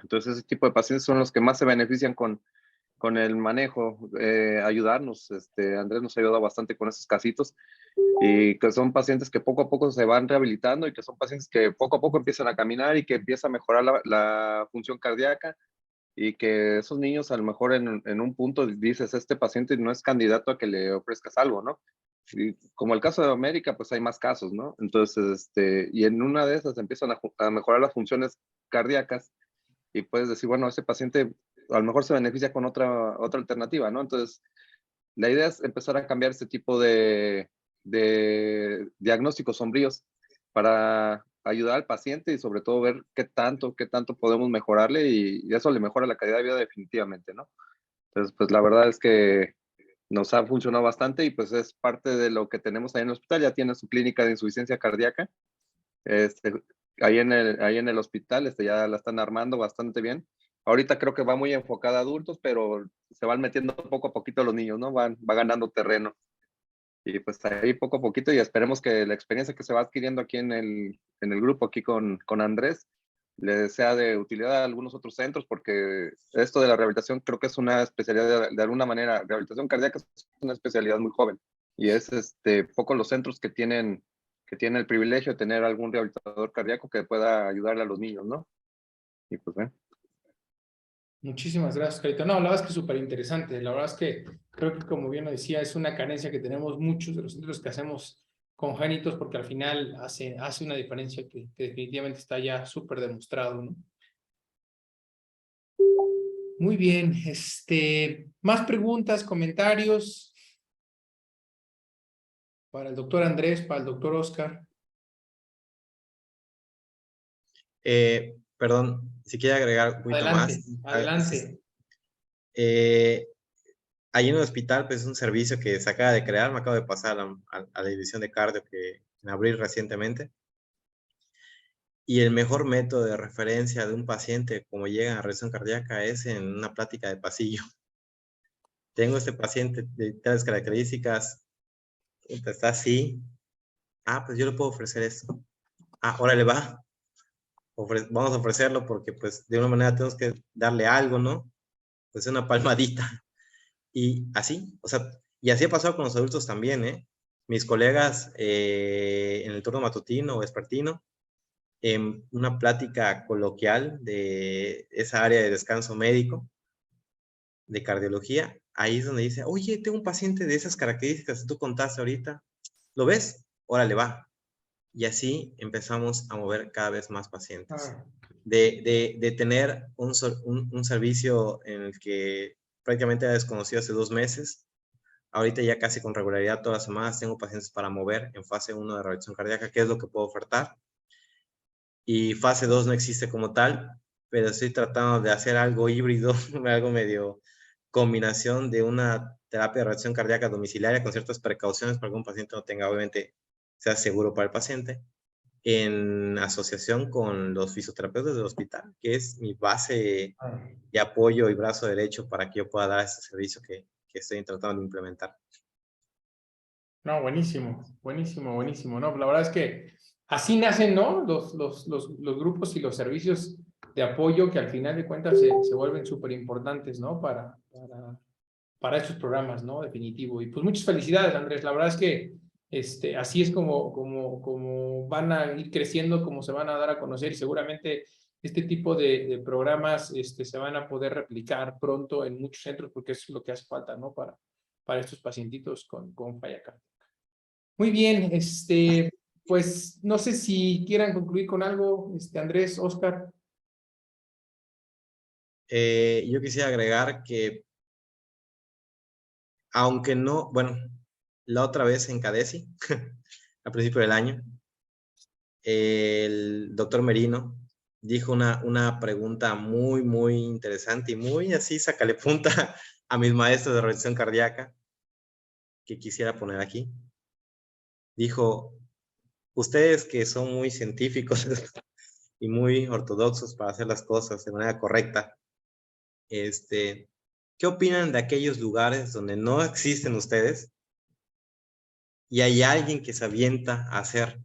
Entonces ese tipo de pacientes son los que más se benefician con el manejo, ayudarnos. Andrés nos ha ayudado bastante con esos casitos y que son pacientes que poco a poco se van rehabilitando y que son pacientes que poco a poco empiezan a caminar y que empieza a mejorar la función cardíaca y que esos niños a lo mejor en un punto dices, este paciente no es candidato a que le ofrezcas algo, ¿no? Y como el caso de América, pues hay más casos, ¿no? Entonces, y en una de esas empiezan a mejorar las funciones cardíacas y puedes decir, bueno, ese paciente a lo mejor se beneficia con otra alternativa, ¿no? Entonces, la idea es empezar a cambiar este tipo de diagnósticos sombríos para ayudar al paciente y sobre todo ver qué tanto podemos mejorarle y eso le mejora la calidad de vida definitivamente, ¿no? Entonces, pues la verdad es que nos ha funcionado bastante y pues es parte de lo que tenemos ahí en el hospital. Ya tiene su clínica de insuficiencia cardíaca. Este, ahí en el hospital ya la están armando bastante bien. Ahorita creo que va muy enfocada a adultos, pero se van metiendo poco a poquito los niños, ¿no? Va ganando terreno. Y pues ahí poco a poquito y esperemos que la experiencia que se va adquiriendo aquí en el grupo, aquí con Andrés, le sea de utilidad a algunos otros centros, porque esto de la rehabilitación creo que es una especialidad de alguna manera, rehabilitación cardíaca es una especialidad muy joven y es pocos los centros que tienen el privilegio de tener algún rehabilitador cardíaco que pueda ayudarle a los niños, ¿no? Y pues bueno. Muchísimas gracias, Carito. No, la verdad es que es súper interesante. La verdad es que creo que, como bien lo decía, es una carencia que tenemos muchos de los centros que hacemos congénitos, porque al final hace una diferencia que definitivamente está ya súper demostrado, ¿no? Muy bien, más preguntas, comentarios para el doctor Andrés, para el doctor Oscar. Perdón, si quiere agregar un poquito Adelante, más. adelante. Ahí en el hospital, pues es un servicio que se acaba de crear, me acabo de pasar a la división de cardio que en abril recientemente. Y el mejor método de referencia de un paciente como llega a revisión cardíaca es en una plática de pasillo. Tengo este paciente de tales características, está así. Ah, pues yo le puedo ofrecer esto. Ah, órale, va. Vamos a ofrecerlo porque pues de una manera tenemos que darle algo, ¿no? Pues una palmadita. Y así, o sea, y así ha pasado con los adultos también, ¿eh? Mis colegas en el turno matutino o vespertino, en una plática coloquial de esa área de descanso médico, de cardiología, ahí es donde dice, oye, tengo un paciente de esas características que tú contaste ahorita, ¿lo ves? Órale, va. Y así empezamos a mover cada vez más pacientes. De tener un servicio en el que prácticamente era desconocido hace 2 meses, ahorita ya casi con regularidad todas las semanas tengo pacientes para mover en fase 1 de rehabilitación cardíaca, que es lo que puedo ofertar. Y fase 2 no existe como tal, pero estoy tratando de hacer algo híbrido, algo medio combinación de una terapia de reacción cardíaca domiciliaria con ciertas precauciones para que un paciente no tenga, obviamente, sea seguro para el paciente, en asociación con los fisioterapeutas del hospital, que es mi base de apoyo y brazo derecho para que yo pueda dar este servicio que estoy tratando de implementar. No, buenísimo, buenísimo, buenísimo. No, la verdad es que así nacen, ¿no? Los grupos y los servicios de apoyo que al final de cuentas se vuelven súper importantes, ¿no? Para estos programas, ¿no? Definitivo. Y pues muchas felicidades, Andrés. La verdad es que así es como van a ir creciendo, como se van a dar a conocer y seguramente este tipo de programas se van a poder replicar pronto en muchos centros porque eso es lo que hace falta, ¿no? Para estos pacientitos con falla cardíaca. Muy bien, pues no sé si quieran concluir con algo, Andrés, Oscar. Yo quisiera agregar que, aunque no, bueno, la otra vez en Cadesi, a principio del año, el doctor Merino dijo una pregunta muy, muy interesante y muy así, sácale punta a mis maestros de reacción cardíaca, que quisiera poner aquí. Dijo, ustedes que son muy científicos y muy ortodoxos para hacer las cosas de manera correcta, ¿qué opinan de aquellos lugares donde no existen ustedes y hay alguien que se avienta a hacer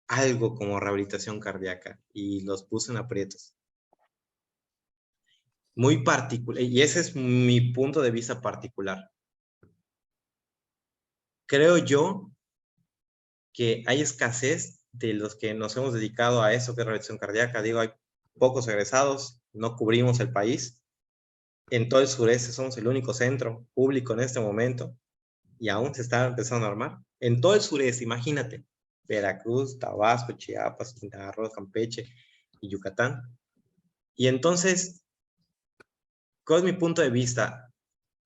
algo como rehabilitación cardíaca? Y los puso en aprietos. Muy particular, y ese es mi punto de vista particular. Creo yo que hay escasez de los que nos hemos dedicado a eso que es rehabilitación cardíaca. Digo, hay pocos egresados, no cubrimos el país. En todo el sureste somos el único centro público en este momento y aún se está empezando a armar. En todo el sureste, imagínate, Veracruz, Tabasco, Chiapas, Quintana Roo, Campeche y Yucatán. Y entonces, ¿cuál es mi punto de vista?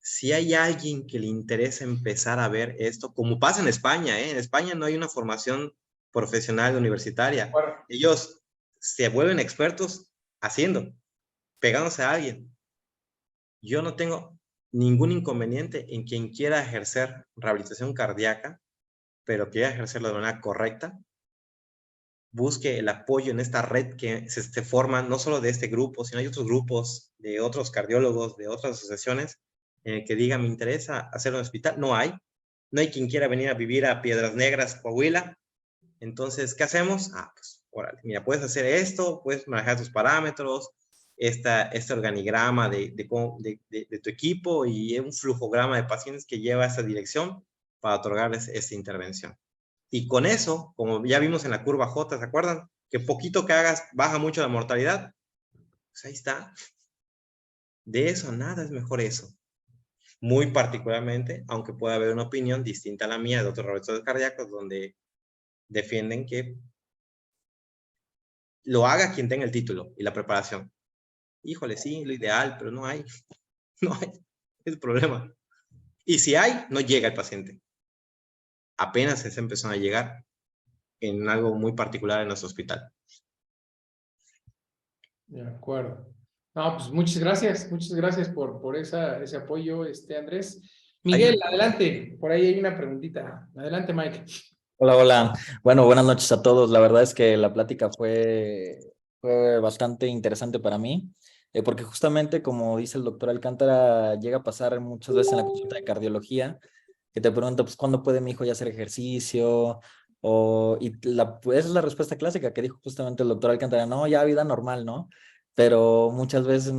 Si hay alguien que le interesa empezar a ver esto, como pasa en España, ¿eh? En España no hay una formación profesional universitaria. Bueno, Ellos se vuelven expertos haciendo, pegándose a alguien. Yo no tengo ningún inconveniente en quien quiera ejercer rehabilitación cardíaca, pero quiera ejercerlo de manera correcta, busque el apoyo en esta red que se forma, no solo de este grupo, sino hay otros grupos de otros cardiólogos, de otras asociaciones, en el que diga, me interesa hacer un hospital. No hay quien quiera venir a vivir a Piedras Negras, Coahuila. Entonces, ¿qué hacemos? Pues, órale, mira, puedes hacer esto, puedes manejar tus parámetros, este organigrama de tu equipo y un flujograma de pacientes que lleva a esta dirección para otorgarles esta intervención. Y con eso, como ya vimos en la curva J, ¿se acuerdan? Que poquito que hagas baja mucho la mortalidad. Pues ahí está. De eso, nada es mejor eso. Muy particularmente, aunque pueda haber una opinión distinta a la mía de otros rehabilitadores cardíacos, donde defienden que lo haga quien tenga el título y la preparación. Híjole, sí, lo ideal, pero no hay. No hay. Es el problema. Y si hay, no llega el paciente. Apenas se empezó a llegar en algo muy particular en nuestro hospital. de acuerdo. No, pues muchas gracias por ese apoyo, Andrés. Miguel, adelante, por ahí hay una preguntita. Adelante, Mike. Hola, hola. Bueno, buenas noches a todos. La verdad es que la plática fue bastante interesante para mí, porque justamente como dice el doctor Alcántara, llega a pasar muchas veces en la consulta de cardiología, que te pregunta, pues, ¿cuándo puede mi hijo ya hacer ejercicio? Esa es la respuesta clásica que dijo justamente el doctor Alcántara, no, ya vida normal, ¿no? Pero muchas veces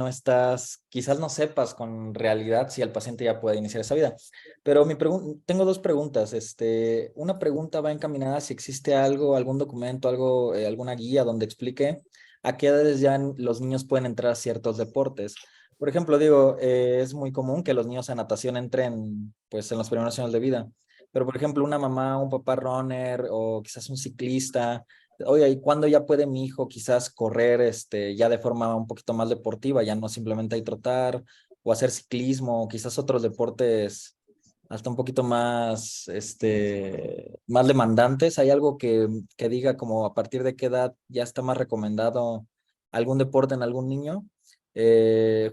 quizás no sepas con realidad si el paciente ya puede iniciar esa vida. Pero tengo dos preguntas. Una pregunta va encaminada si existe algún documento, alguna guía donde explique a qué edades ya los niños pueden entrar a ciertos deportes. Por ejemplo, digo, es muy común que los niños a natación entren pues en los primeros años de vida. Pero, por ejemplo, una mamá, un papá runner o quizás un ciclista, oye, ¿y cuándo ya puede mi hijo quizás correr ya de forma un poquito más deportiva, ya no simplemente ahí trotar o hacer ciclismo o quizás otros deportes hasta un poquito más, más demandantes? ¿Hay algo que diga como a partir de qué edad ya está más recomendado algún deporte en algún niño?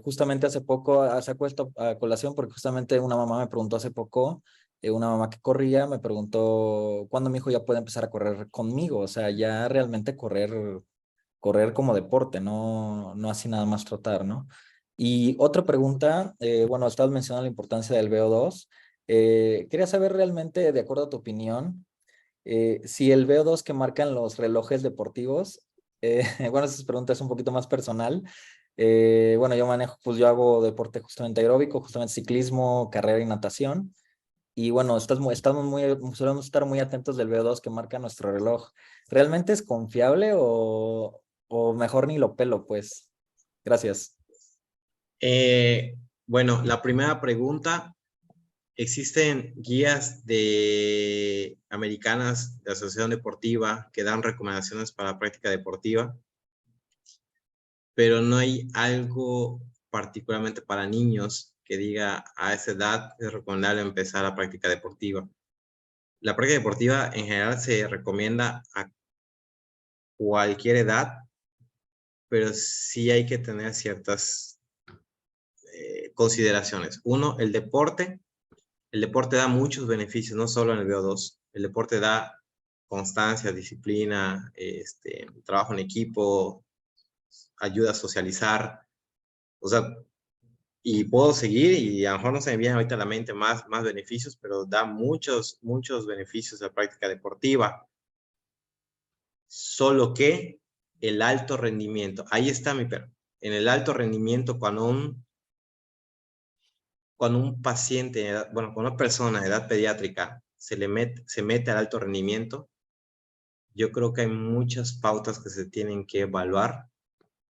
Justamente hace poco, sacó esto a colación porque justamente una mamá me preguntó hace poco, una mamá que corría, me preguntó cuándo mi hijo ya puede empezar a correr conmigo, o sea, ya realmente correr como deporte, no así nada más trotar, ¿no? Y otra pregunta, bueno, estabas mencionando la importancia del VO2. Quería saber realmente, de acuerdo a tu opinión, si el VO2 que marcan los relojes deportivos, bueno, esa pregunta es un poquito más personal. Bueno, yo manejo, pues yo hago deporte justamente aeróbico, justamente ciclismo, carrera y natación. Y bueno, solemos estar muy atentos del VO2 que marca nuestro reloj. ¿Realmente es confiable o mejor ni lo pelo, pues? Gracias. Bueno, la primera pregunta, existen guías americanas de asociación deportiva que dan recomendaciones para la práctica deportiva, pero no hay algo particularmente para niños que diga a esa edad es recomendable empezar la práctica deportiva. La práctica deportiva en general se recomienda a cualquier edad, pero sí hay que tener ciertas consideraciones. Uno, el deporte da muchos beneficios, no solo en el VO2. El deporte da constancia, disciplina, trabajo en equipo, ayuda a socializar. O sea, y puedo seguir y a lo mejor no se me viene ahorita a la mente más beneficios, pero da muchos beneficios a la práctica deportiva. Solo que el alto rendimiento, ahí está mi pero. En el alto rendimiento, cuando un paciente, cuando una persona de edad pediátrica se mete al alto rendimiento, yo creo que hay muchas pautas que se tienen que evaluar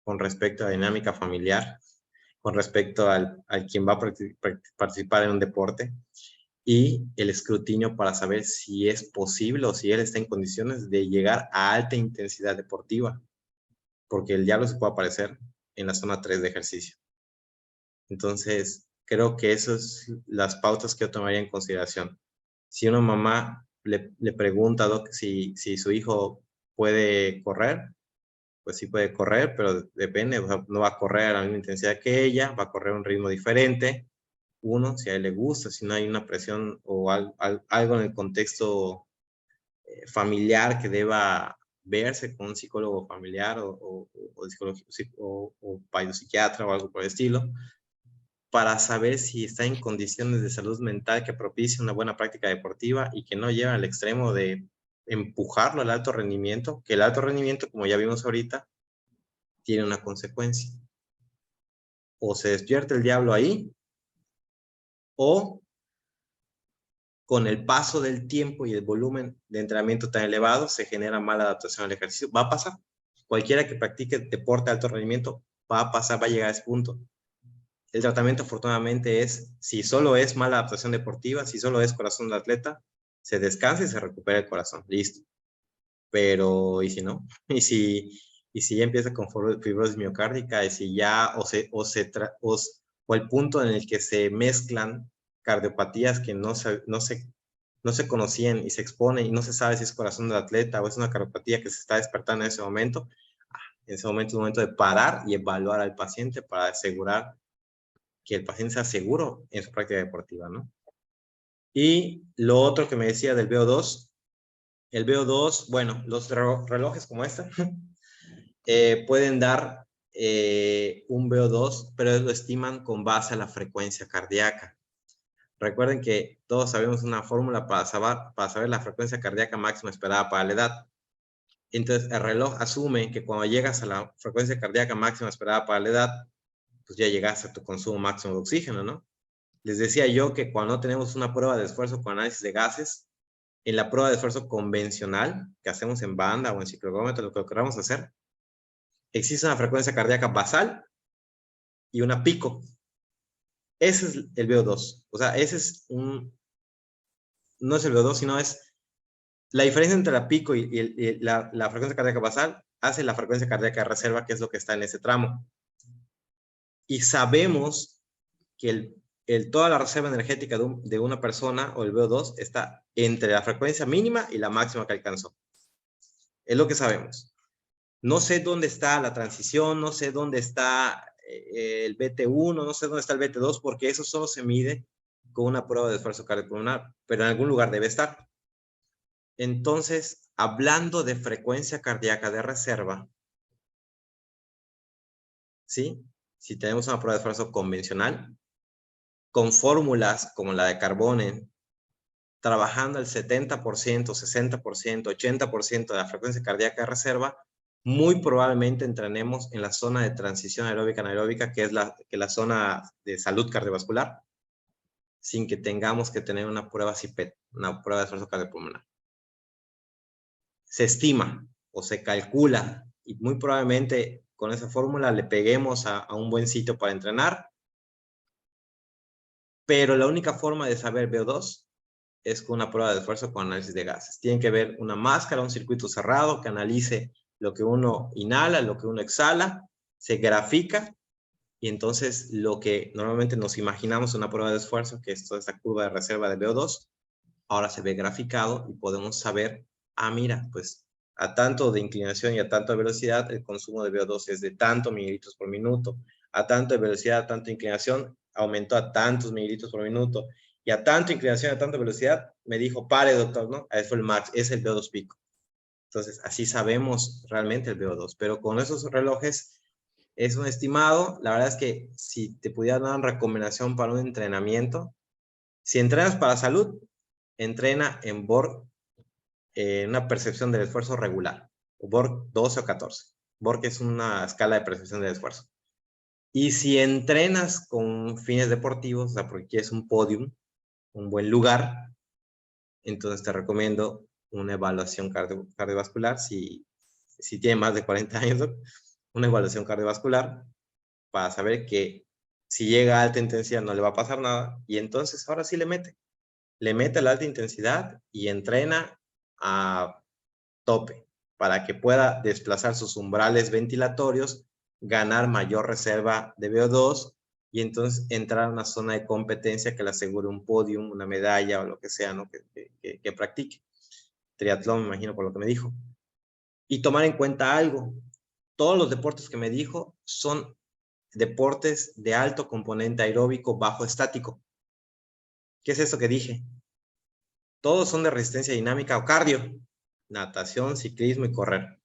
con respecto a la dinámica familiar, con respecto al quien va a participar en un deporte, y el escrutinio para saber si es posible o si él está en condiciones de llegar a alta intensidad deportiva, porque el diablo se puede aparecer en la zona 3 de ejercicio. Entonces, creo que esas son las pautas que yo tomaría en consideración. Si una mamá le pregunta a Doc si su hijo puede correr, pues sí puede correr, pero depende, o sea, no va a correr a la misma intensidad que ella, va a correr a un ritmo diferente. Uno, si a él le gusta, si no hay una presión o algo en el contexto familiar que deba verse con un psicólogo familiar o psiquiatra o algo por el estilo, para saber si está en condiciones de salud mental que propicie una buena práctica deportiva y que no lleve al extremo de empujarlo al alto rendimiento, que el alto rendimiento, como ya vimos ahorita, tiene una consecuencia. O se despierta el diablo ahí, o con el paso del tiempo y el volumen de entrenamiento tan elevado, se genera mala adaptación al ejercicio. Va a pasar. Cualquiera que practique deporte de alto rendimiento va a pasar, va a llegar a ese punto. El tratamiento, afortunadamente, es, si solo es mala adaptación deportiva, si solo es corazón del atleta, se descansa y se recupera el corazón. Listo. Pero, ¿y si no? ¿Y si ya empieza con fibrosis miocárdica? ¿Y si ya, o el punto en el que se mezclan cardiopatías que no se conocían y se exponen y no se sabe si es corazón del atleta o es una cardiopatía que se está despertando en ese momento? En ese momento es un momento de parar y evaluar al paciente para asegurar que el paciente sea seguro en su práctica deportiva, ¿no? Y lo otro que me decía del VO2, el VO2, bueno, los relojes como este pueden dar un VO2, pero lo estiman con base a la frecuencia cardíaca. Recuerden que todos sabemos una fórmula para saber la frecuencia cardíaca máxima esperada para la edad. Entonces, el reloj asume que cuando llegas a la frecuencia cardíaca máxima esperada para la edad, pues ya llegaste a tu consumo máximo de oxígeno, ¿no? Les decía yo que cuando tenemos una prueba de esfuerzo con análisis de gases, en la prueba de esfuerzo convencional que hacemos en banda o en ciclogrómetro, lo que queramos hacer, existe una frecuencia cardíaca basal y una pico. Ese es el VO2. O sea, ese es no es el VO2, sino es la diferencia entre la pico y la frecuencia cardíaca basal hace la frecuencia cardíaca de reserva, que es lo que está en ese tramo. Y sabemos que toda la reserva energética de una persona o el VO2 está entre la frecuencia mínima y la máxima que alcanzó. Es lo que sabemos. No sé dónde está la transición, no sé dónde está el BT1, no sé dónde está el BT2, porque eso solo se mide con una prueba de esfuerzo cardiopulmonar, pero en algún lugar debe estar. Entonces, hablando de frecuencia cardíaca de reserva, ¿sí? Si tenemos una prueba de esfuerzo convencional, con fórmulas como la de Carbonen, trabajando el 70%, 60%, 80% de la frecuencia cardíaca de reserva, muy probablemente entrenemos en la zona de transición aeróbica anaeróbica, que es la zona de salud cardiovascular, sin que tengamos que tener una prueba CIPET, una prueba de esfuerzo cardiopulmonar. Se estima o se calcula, y muy probablemente con esa fórmula le peguemos a un buen sitio para entrenar, pero la única forma de saber VO2 es con una prueba de esfuerzo con análisis de gases. Tienen que ver una máscara, un circuito cerrado que analice lo que uno inhala, lo que uno exhala, se grafica, y entonces lo que normalmente nos imaginamos en una prueba de esfuerzo, que es toda esta curva de reserva de VO2, ahora se ve graficado y podemos saber, mira, pues a tanto de inclinación y a tanto de velocidad, el consumo de VO2 es de tanto mililitros por minuto, a tanto de velocidad, a tanto de inclinación, aumentó a tantos mililitros por minuto, y a tanta inclinación, a tanta velocidad, me dijo, pare, doctor, ¿no? Eso fue el max, es el VO2 pico. Entonces, así sabemos realmente el VO2, pero con esos relojes es un estimado. La verdad es que si te pudiera dar una recomendación para un entrenamiento, si entrenas para salud, entrena en Borg, una percepción del esfuerzo regular, Borg 12 o 14. Borg es una escala de percepción del esfuerzo. Y si entrenas con fines deportivos, o sea, porque quieres un podium, un buen lugar, entonces te recomiendo una evaluación cardiovascular, si tiene más de 40 años, una evaluación cardiovascular para saber que si llega a alta intensidad no le va a pasar nada, y entonces ahora sí le mete a la alta intensidad y entrena a tope para que pueda desplazar sus umbrales ventilatorios, ganar mayor reserva de VO2 y entonces entrar a una zona de competencia que le asegure un podium, una medalla o lo que sea, ¿no? que practique. Triatlón, me imagino, por lo que me dijo. Y tomar en cuenta algo. Todos los deportes que me dijo son deportes de alto componente aeróbico bajo estático. ¿Qué es eso que dije? Todos son de resistencia dinámica o cardio. Natación, ciclismo y correr.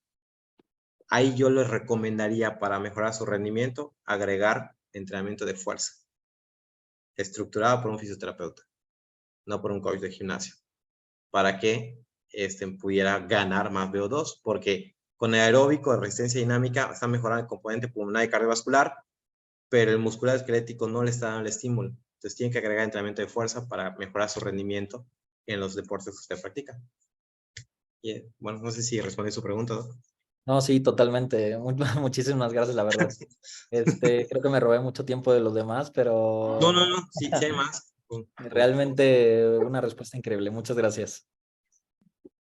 Ahí yo les recomendaría, para mejorar su rendimiento, agregar entrenamiento de fuerza, estructurado por un fisioterapeuta, no por un coach de gimnasio, para que pudiera ganar más VO2, porque con el aeróbico de resistencia dinámica está mejorando el componente pulmonar y cardiovascular, pero el muscular esquelético no le está dando el estímulo. Entonces tienen que agregar entrenamiento de fuerza para mejorar su rendimiento en los deportes que usted practica. Y, bueno, no sé si respondí su pregunta, ¿no? No, sí, totalmente. Muchísimas gracias, la verdad. Creo que me robé mucho tiempo de los demás, pero No, sí hay más. realmente una respuesta increíble. Muchas gracias.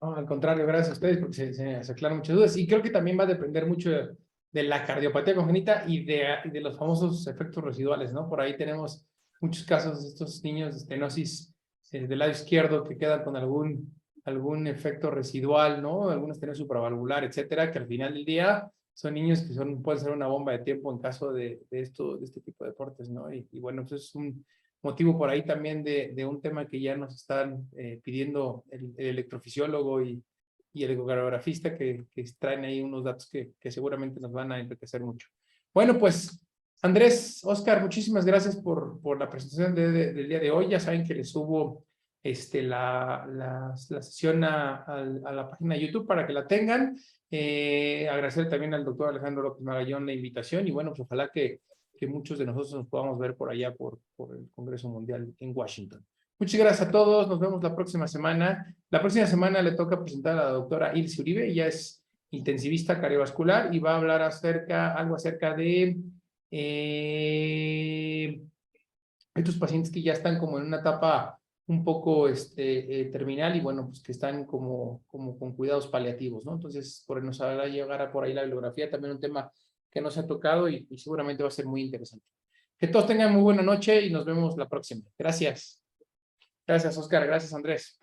No, al contrario, gracias a ustedes porque se aclaran muchas dudas. Y creo que también va a depender mucho de la cardiopatía congénita y de los famosos efectos residuales, ¿no? Por ahí tenemos muchos casos de estos niños de estenosis del lado izquierdo que quedan con algún efecto residual, ¿no? Algunos tienen supravalvular, etcétera, que al final del día son niños que pueden ser una bomba de tiempo en caso de este tipo de deportes, ¿no? Y bueno, pues es un motivo por ahí también de un tema que ya nos están pidiendo el electrofisiólogo y el ecocardiografista que traen ahí unos datos que seguramente nos van a enriquecer mucho. Bueno, pues Andrés, Oscar, muchísimas gracias por la presentación del día de hoy. Ya saben que les subo la sesión a la página de YouTube para que la tengan. Agradecer también al doctor Alejandro López Magallón la invitación y bueno, pues ojalá que muchos de nosotros nos podamos ver por allá por el Congreso Mundial en Washington. Muchas gracias a todos, nos vemos la próxima semana. La próxima semana le toca presentar a la doctora Ilse Uribe, ella es intensivista cardiovascular y va a hablar algo acerca de estos pacientes que ya están como en una etapa un poco terminal y bueno, pues que están como con cuidados paliativos, ¿no? Entonces, nos hará llegar por ahí la bibliografía, también un tema que nos ha tocado y seguramente va a ser muy interesante. Que todos tengan muy buena noche y nos vemos la próxima. Gracias. Gracias, Oscar. Gracias, Andrés.